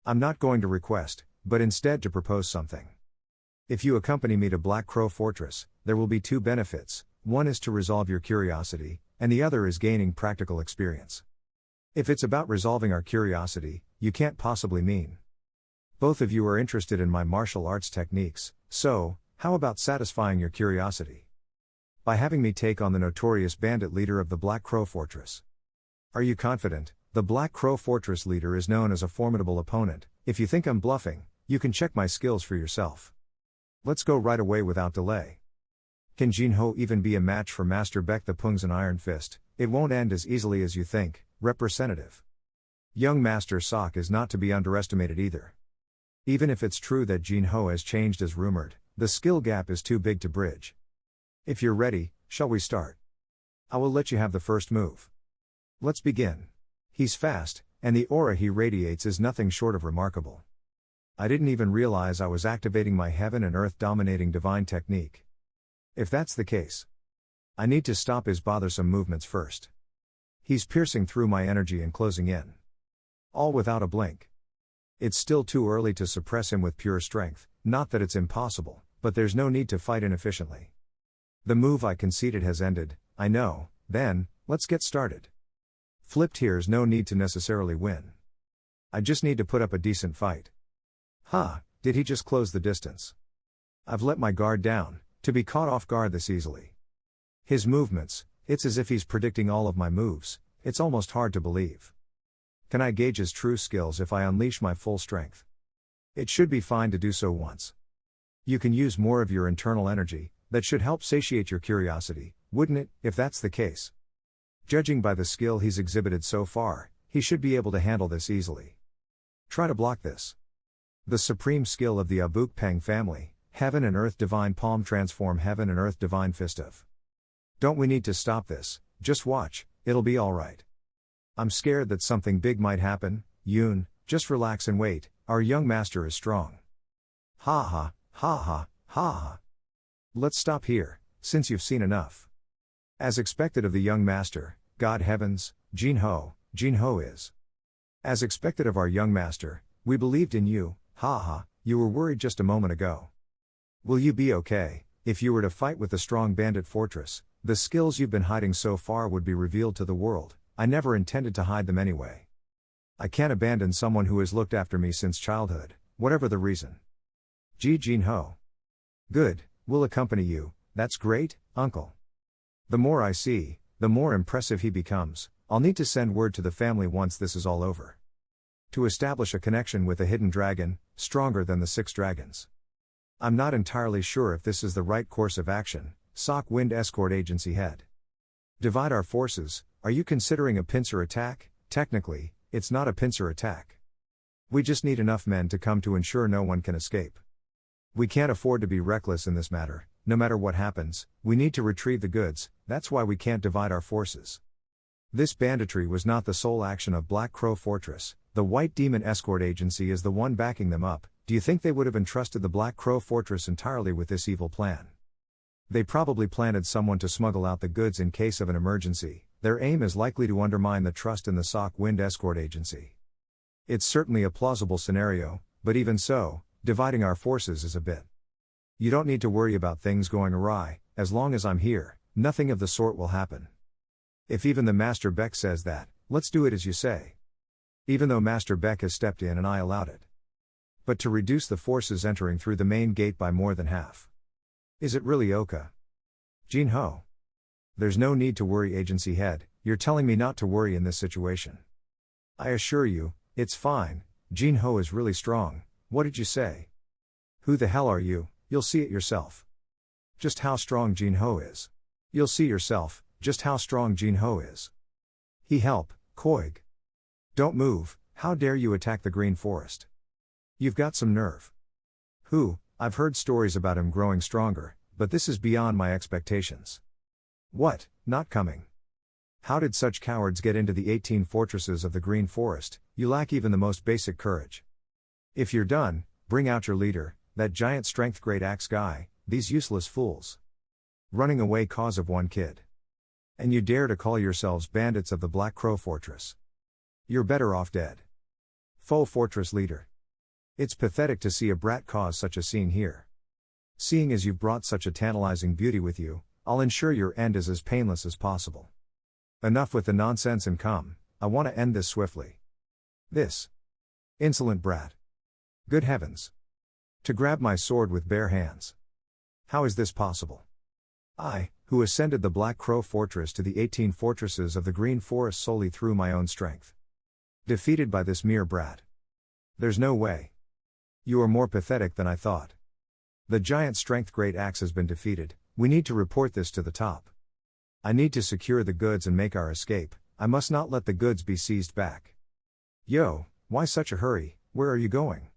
I'm not going to request, but instead to propose something. If you accompany me to Black Crow Fortress, there will be two benefits. One is to resolve your curiosity, and the other is gaining practical experience. If it's about resolving our curiosity, you can't possibly mean. Both of you are interested in my martial arts techniques, so, how about satisfying your curiosity? By having me take on the notorious bandit leader of the Black Crow Fortress. Are you confident? The Black Crow Fortress leader is known as a formidable opponent. If you think I'm bluffing, you can check my skills for yourself. Let's go right away without delay. Can Jinho even be a match for Master Beck the Pung's an Iron Fist? It won't end as easily as you think, Representative. Young Master Sok is not to be underestimated either. Even if it's true that Jinho has changed as rumored, the skill gap is too big to bridge. If you're ready, shall we start? I will let you have the first move. Let's begin. He's fast, and the aura he radiates is nothing short of remarkable. I didn't even realize I was activating my heaven and earth dominating divine technique. If that's the case, I need to stop his bothersome movements first. He's piercing through my energy and closing in. All without a blink. It's still too early to suppress him with pure strength, not that it's impossible, but there's no need to fight inefficiently. The move I conceded has ended, I know, then, let's get started. Flipped here's no need to necessarily win. I just need to put up a decent fight. Did he just close the distance? I've let my guard down, to be caught off guard this easily. His movements, it's as if he's predicting all of my moves, it's almost hard to believe. Can I gauge his true skills if I unleash my full strength? It should be fine to do so once. You can use more of your internal energy, that should help satiate your curiosity, wouldn't it, if that's the case? Judging by the skill he's exhibited so far, he should be able to handle this easily. Try to block this. The supreme skill of the Abuk Peng family, Heaven and Earth Divine Palm transform Heaven and Earth Divine Fist of. Don't we need to stop this? Just watch, it'll be alright. I'm scared that something big might happen. Yoon, just relax and wait, our young master is strong. Ha ha, ha ha, ha ha. Let's stop here, since you've seen enough. As expected of the young master, God heavens, Jinho is. As expected of our young master, we believed in you, ha ha, you were worried just a moment ago. Will you be okay? If you were to fight with the strong bandit fortress, the skills you've been hiding so far would be revealed to the world. I never intended to hide them anyway. I can't abandon someone who has looked after me since childhood, whatever the reason. Jinho. Good, we'll accompany you, that's great, uncle. The more I see, the more impressive he becomes. I'll need to send word to the family once this is all over. To establish a connection with a hidden dragon, stronger than the 6 dragons. I'm not entirely sure if this is the right course of action, Sok Wind Escort Agency Head. Divide our forces, are you considering a pincer attack? Technically, it's not a pincer attack. We just need enough men to come to ensure no one can escape. We can't afford to be reckless in this matter, no matter what happens, we need to retrieve the goods, that's why we can't divide our forces. This banditry was not the sole action of Black Crow Fortress, the White Demon Escort Agency is the one backing them up. Do you think they would have entrusted the Black Crow Fortress entirely with this evil plan? They probably planted someone to smuggle out the goods in case of an emergency. Their aim is likely to undermine the trust in the Sok Wind Escort Agency. It's certainly a plausible scenario, but even so, dividing our forces is a bit. You don't need to worry about things going awry, as long as I'm here, nothing of the sort will happen. If even the Master Beck says that, let's do it as you say. Even though Master Beck has stepped in and I allowed it. But to reduce the forces entering through the main gate by more than half. Is it really Oka? Jinho. There's no need to worry, agency head, you're telling me not to worry in this situation. I assure you, it's fine, Jinho is really strong, what did you say? Who the hell are you? You'll see it yourself. Just how strong Jinho is. You'll see yourself, just how strong Jinho is. He help, Koig. Don't move, how dare you attack the Green Forest? You've got some nerve. Who, I've heard stories about him growing stronger, but this is beyond my expectations. What, not coming? How did such cowards get into the 18 fortresses of the Green Forest? You lack even the most basic courage. If you're done, bring out your leader, that giant strength great axe guy, these useless fools. Running away cause of one kid. And you dare to call yourselves bandits of the Black Crow Fortress. You're better off dead. Faux Fortress Leader. It's pathetic to see a brat cause such a scene here. Seeing as you've brought such a tantalizing beauty with you, I'll ensure your end is as painless as possible. Enough with the nonsense and come, I want to end this swiftly. This insolent brat. Good heavens. To grab my sword with bare hands. How is this possible? I, who ascended the Black Crow Fortress to the 18 fortresses of the Green Forest solely through my own strength. Defeated by this mere brat. There's no way. You are more pathetic than I thought. The giant strength great axe has been defeated, we need to report this to the top. I need to secure the goods and make our escape, I must not let the goods be seized back. Yo, why such a hurry, where are you going?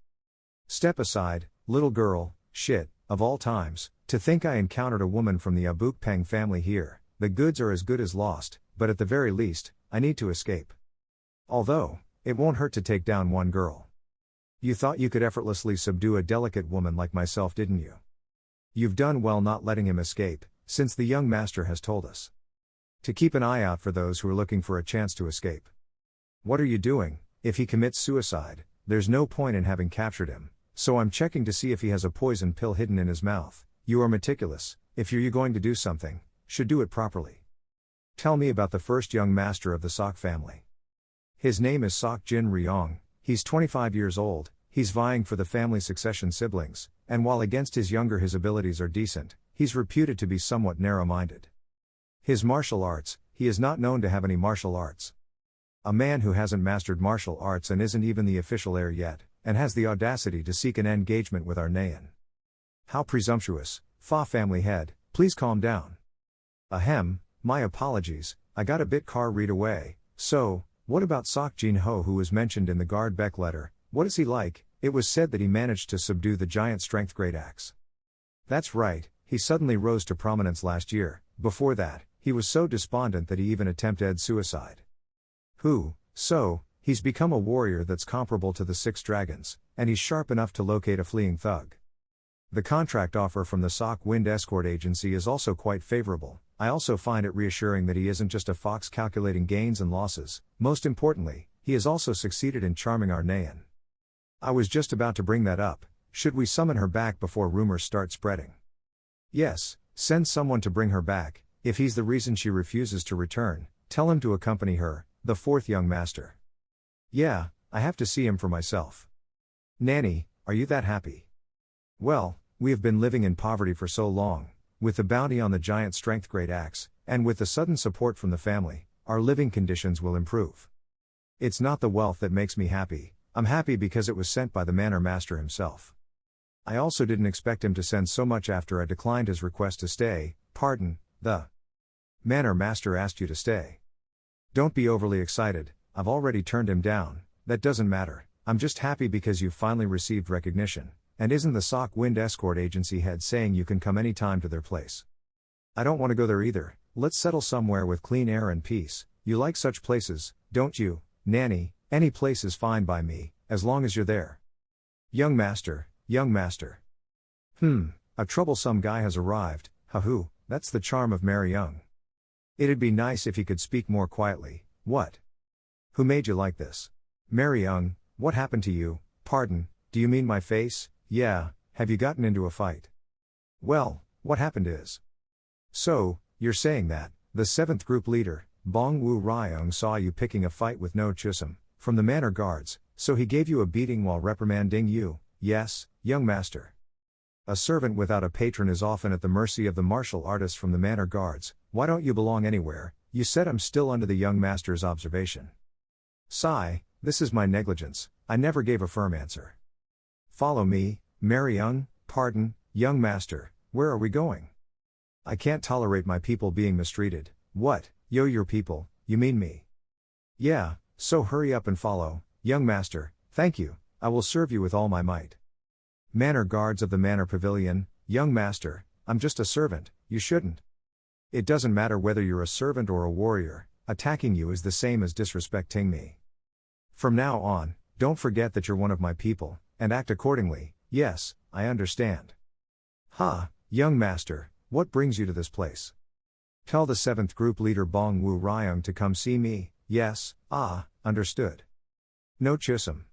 Step aside, little girl, shit, of all times, to think I encountered a woman from the Abukpeng family here, the goods are as good as lost, but at the very least, I need to escape. Although, it won't hurt to take down one girl. You thought you could effortlessly subdue a delicate woman like myself, didn't you? You've done well not letting him escape, since the young master has told us to keep an eye out for those who are looking for a chance to escape. What are you doing? If he commits suicide, there's no point in having captured him, so I'm checking to see if he has a poison pill hidden in his mouth. You are meticulous, if you're going to do something, should do it properly. Tell me about the first young master of the Sok family. His name is Sok Jin Ryong, he's 25 years old, he's vying for the family succession siblings, and while against his younger his abilities are decent, he's reputed to be somewhat narrow-minded. His martial arts, he is not known to have any martial arts. A man who hasn't mastered martial arts and isn't even the official heir yet, and has the audacity to seek an engagement with our Nayan. How presumptuous, Fa family head, please calm down. Ahem, my apologies, I got a bit carried away, so, what about Sok Jin Ho who was mentioned in the Guard Beck letter, what is he like? It was said that he managed to subdue the giant strength great axe. That's right, he suddenly rose to prominence last year, before that, he was so despondent that he even attempted suicide. So, he's become a warrior that's comparable to the Six Dragons, and he's sharp enough to locate a fleeing thug. The contract offer from the Sok Wind Escort Agency is also quite favorable. I also find it reassuring that he isn't just a fox calculating gains and losses, most importantly, he has also succeeded in charming our Nayan. I was just about to bring that up, should we summon her back before rumors start spreading? Yes, send someone to bring her back, if he's the reason she refuses to return, tell him to accompany her, the fourth young master. Yeah, I have to see him for myself. Nanny, are you that happy? Well, we have been living in poverty for so long, with the bounty on the giant strength great axe, and with the sudden support from the family, our living conditions will improve. It's not the wealth that makes me happy, I'm happy because it was sent by the manor master himself. I also didn't expect him to send so much after I declined his request to stay. Pardon, the manor master asked you to stay. Don't be overly excited, I've already turned him down, that doesn't matter, I'm just happy because you've finally received recognition, and isn't the Sok Wind Escort Agency head saying you can come anytime to their place? I don't want to go there either, let's settle somewhere with clean air and peace, you like such places, don't you, Nanny? Any place is fine by me, as long as you're there. Young master. A troublesome guy has arrived, hahoo, that's the charm of Mary Young. It'd be nice if he could speak more quietly. What? Who made you like this? Mary Young, what happened to you? Pardon, do you mean my face? Yeah, have you gotten into a fight? Well, what happened is. So, you're saying that, the seventh group leader, Bong Wu Ryung saw you picking a fight with No Chusum, from the manor guards, so he gave you a beating while reprimanding you, yes, young master. A servant without a patron is often at the mercy of the martial artists from the manor guards. Why don't you belong anywhere? You said I'm still under the young master's observation. Sigh, this is my negligence, I never gave a firm answer. Follow me, Mary Young. Pardon, young master, where are we going? I can't tolerate my people being mistreated. What, yo your people, you mean me? Yeah, so hurry up and follow, young master, thank you, I will serve you with all my might. Manor guards of the manor pavilion, young master, I'm just a servant, you shouldn't. It doesn't matter whether you're a servant or a warrior, attacking you is the same as disrespecting me. From now on, don't forget that you're one of my people, and act accordingly. Yes, I understand. Ha, young master, what brings you to this place? Tell the 7th group leader Bong Wu Ryung to come see me. Yes, understood. No Chisum.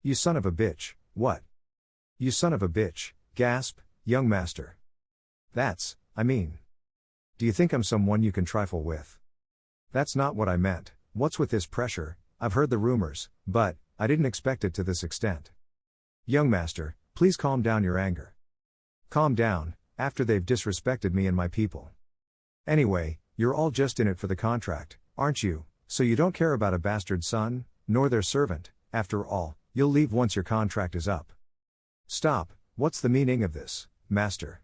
You son of a bitch, what? You son of a bitch, gasp, young master. I mean. Do you think I'm someone you can trifle with? That's not what I meant. What's with this pressure? I've heard the rumors, but I didn't expect it to this extent. Young master, please calm down your anger. Calm down, after they've disrespected me and my people. Anyway, you're all just in it for the contract, aren't you? So you don't care about a bastard son, nor their servant. After all, you'll leave once your contract is up. Stop, what's the meaning of this, master?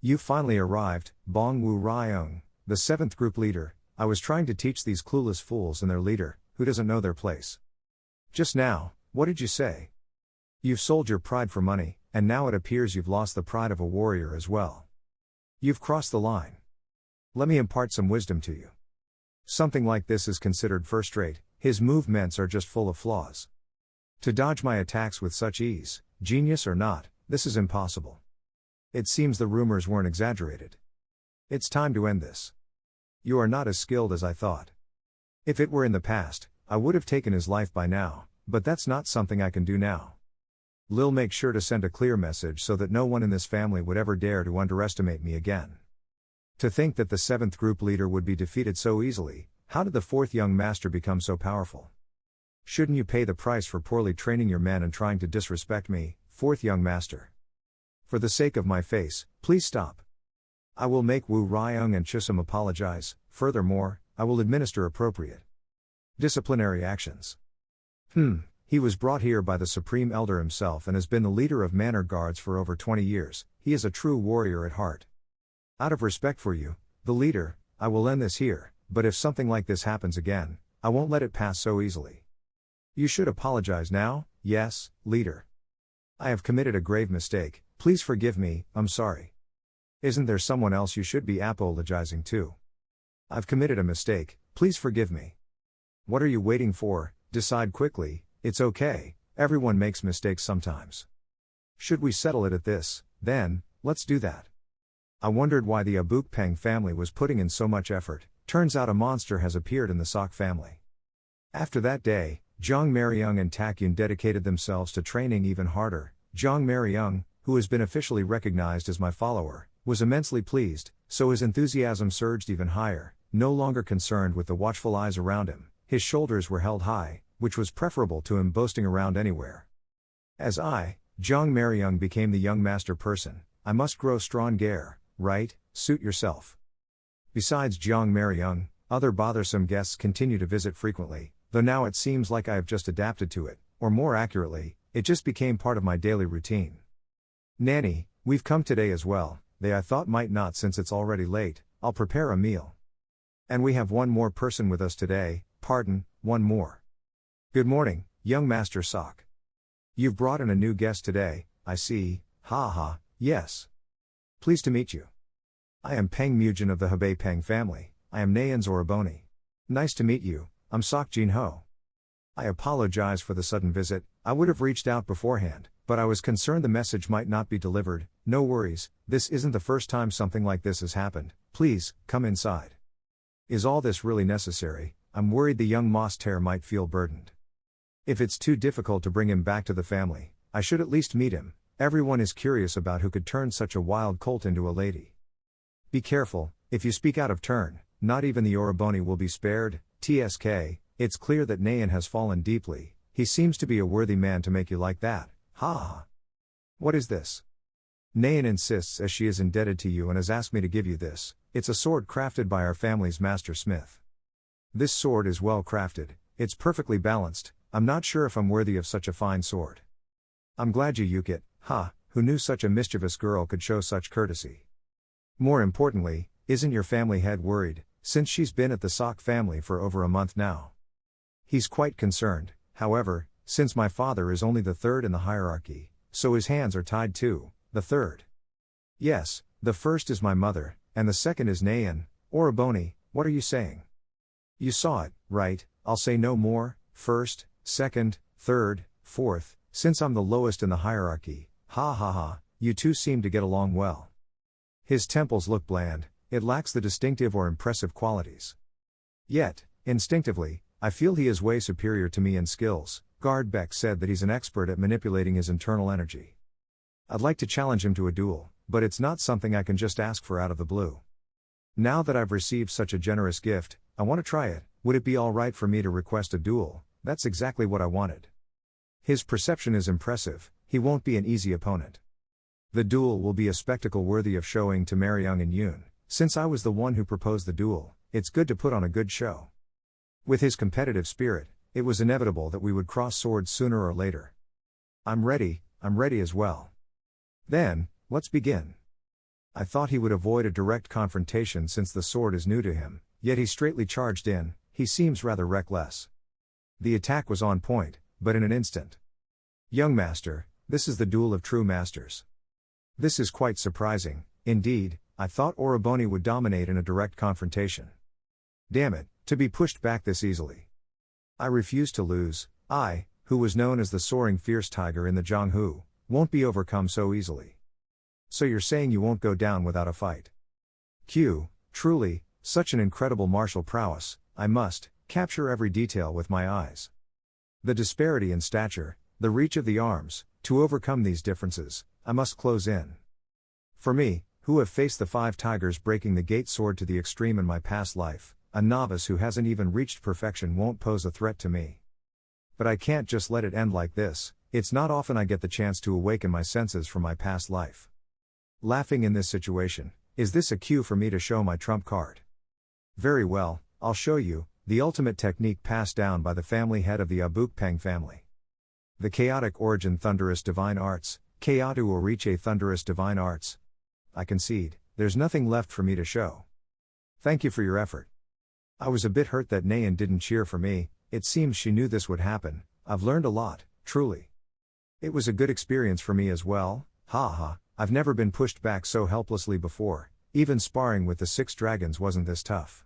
You finally arrived, Bong Wu Ryung, the 7th group leader. I was trying to teach these clueless fools and their leader, who doesn't know their place. Just now, what did you say? You've sold your pride for money, and now it appears you've lost the pride of a warrior as well. You've crossed the line. Let me impart some wisdom to you. Something like this is considered first-rate, his movements are just full of flaws. To dodge my attacks with such ease, genius or not, this is impossible. It seems the rumors weren't exaggerated. It's time to end this. You are not as skilled as I thought. If it were in the past, I would have taken his life by now, but that's not something I can do now. Lil, make sure to send a clear message so that no one in this family would ever dare to underestimate me again. To think that the 7th group leader would be defeated so easily, how did the 4th young master become so powerful? Shouldn't you pay the price for poorly training your men and trying to disrespect me, 4th young master? For the sake of my face, please stop. I will make Wu Ryung and Chisum apologize. Furthermore, I will administer appropriate disciplinary actions. He was brought here by the Supreme Elder himself and has been the leader of manor guards for over 20 years, he is a true warrior at heart. Out of respect for you, the leader, I will end this here, but if something like this happens again, I won't let it pass so easily. You should apologize now. Yes, leader. I have committed a grave mistake, please forgive me, I'm sorry. Isn't there someone else you should be apologizing to? I've committed a mistake, please forgive me. What are you waiting for? Decide quickly. It's okay, everyone makes mistakes sometimes. Should we settle it at this, then, let's do that. I wondered why the Abukpeng family was putting in so much effort, turns out a monster has appeared in the Sok family. After that day, Jong Maryung and Takyun dedicated themselves to training even harder. Jong Maryung, who has been officially recognized as my follower, was immensely pleased, so his enthusiasm surged even higher, no longer concerned with the watchful eyes around him, his shoulders were held high, which was preferable to him boasting around anywhere. As I, Jong Maryung, became the young master person, I must grow stronger, right? Suit yourself. Besides Jong Maryung, other bothersome guests continue to visit frequently, though now it seems like I have just adapted to it, or more accurately, it just became part of my daily routine. Nanny, we've come today as well, they I thought might not since it's already late, I'll prepare a meal. And we have one more person with us today, pardon, one more. Good morning, young Master Sok. You've brought in a new guest today, I see, yes. Pleased to meet you. I am Peng Mujin of the Hebei Peng family, I am Nayan's Oraboni. Nice to meet you, I'm Sok Jin Ho. I apologize for the sudden visit, I would have reached out beforehand, but I was concerned the message might not be delivered. No worries, this isn't the first time something like this has happened, please, come inside. Is all this really necessary? I'm worried the young Moster might feel burdened. If it's too difficult to bring him back to the family, I should at least meet him. Everyone is curious about who could turn such a wild colt into a lady. Be careful, if you speak out of turn, not even the Oraboni will be spared. TSK, it's clear that Nayan has fallen deeply, he seems to be a worthy man to make you like that, What is this? Nayan insists as she is indebted to you and has asked me to give you this. It's a sword crafted by our family's master smith. This sword is well crafted, it's perfectly balanced, I'm not sure if I'm worthy of such a fine sword. I'm glad you use it, who knew such a mischievous girl could show such courtesy. More importantly, isn't your family head worried, since she's been at the Sok family for over a month now? He's quite concerned, however, since my father is only the third in the hierarchy, so his hands are tied too. The third. Yes, the first is my mother, and the second is Nayan. Oraboni, what are you saying? You saw it, right? I'll say no more. First, second, third, fourth, since I'm the lowest in the hierarchy, you two seem to get along well. His temples look bland, it lacks the distinctive or impressive qualities. Yet, instinctively, I feel he is way superior to me in skills. Beck said that he's an expert at manipulating his internal energy. I'd like to challenge him to a duel, but it's not something I can just ask for out of the blue. Now that I've received such a generous gift, I want to try it. Would it be alright for me to request a duel? That's exactly what I wanted. His perception is impressive, he won't be an easy opponent. The duel will be a spectacle worthy of showing to Mariung and Yoon. Since I was the one who proposed the duel, it's good to put on a good show. With his competitive spirit, it was inevitable that we would cross swords sooner or later. I'm ready as well. Then, let's begin. I thought he would avoid a direct confrontation since the sword is new to him, yet he straightly charged in. He seems rather reckless. The attack was on point, but in an instant. Young master, this is the duel of true masters. This is quite surprising, indeed. I thought Oroboni would dominate in a direct confrontation. Damn it, to be pushed back this easily. I refuse to lose. I, who was known as the soaring fierce tiger in the Zhonghu, won't be overcome so easily. So you're saying you won't go down without a fight? Truly, such an incredible martial prowess, I must capture every detail with my eyes. The disparity in stature, the reach of the arms, to overcome these differences, I must close in. For me, who have faced the 5 tigers breaking the gate sword to the extreme in my past life, a novice who hasn't even reached perfection won't pose a threat to me. But I can't just let it end like this. It's not often I get the chance to awaken my senses from my past life. Laughing in this situation, is this a cue for me to show my trump card? Very well, I'll show you, the ultimate technique passed down by the family head of the Abukpeng family. The chaotic origin thunderous divine arts, Chaotu Oriche thunderous divine arts. I concede, there's nothing left for me to show. Thank you for your effort. I was a bit hurt that Nayan didn't cheer for me. It seems she knew this would happen. I've learned a lot, truly. It was a good experience for me as well. I've never been pushed back so helplessly before. Even sparring with the 6 dragons wasn't this tough.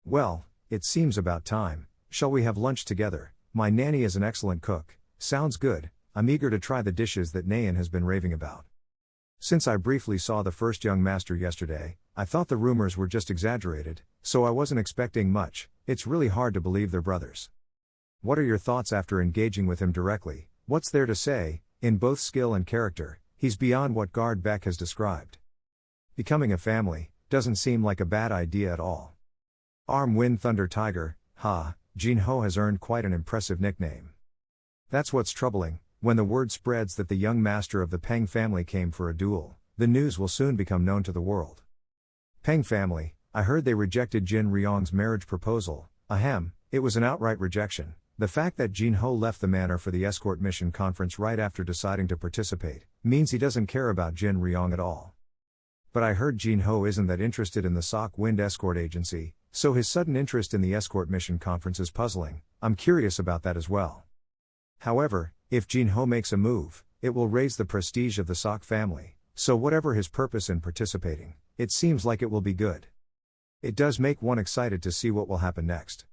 Well, it seems about time. Shall we have lunch together? My nanny is an excellent cook. Sounds good. I'm eager to try the dishes that Nayan has been raving about. Since I briefly saw the first young master yesterday, I thought the rumors were just exaggerated, so I wasn't expecting much. It's really hard to believe they're brothers. What are your thoughts after engaging with him directly? What's there to say? In both skill and character, he's beyond what Beck has described. Becoming a family doesn't seem like a bad idea at all. Arm Wind Thunder Tiger, Jin Ho has earned quite an impressive nickname. That's what's troubling. When the word spreads that the young master of the Peng family came for a duel, the news will soon become known to the world. Peng family, I heard they rejected Jin Ryong's marriage proposal. It was an outright rejection. The fact that Jin Ho left the manor for the escort mission conference right after deciding to participate, means he doesn't care about Jin Ryong at all. But I heard Jin Ho isn't that interested in the Sok Wind escort agency, so his sudden interest in the escort mission conference is puzzling. I'm curious about that as well. However, if Jin Ho makes a move, it will raise the prestige of the Sok family, so whatever his purpose in participating, it seems like it will be good. It does make one excited to see what will happen next.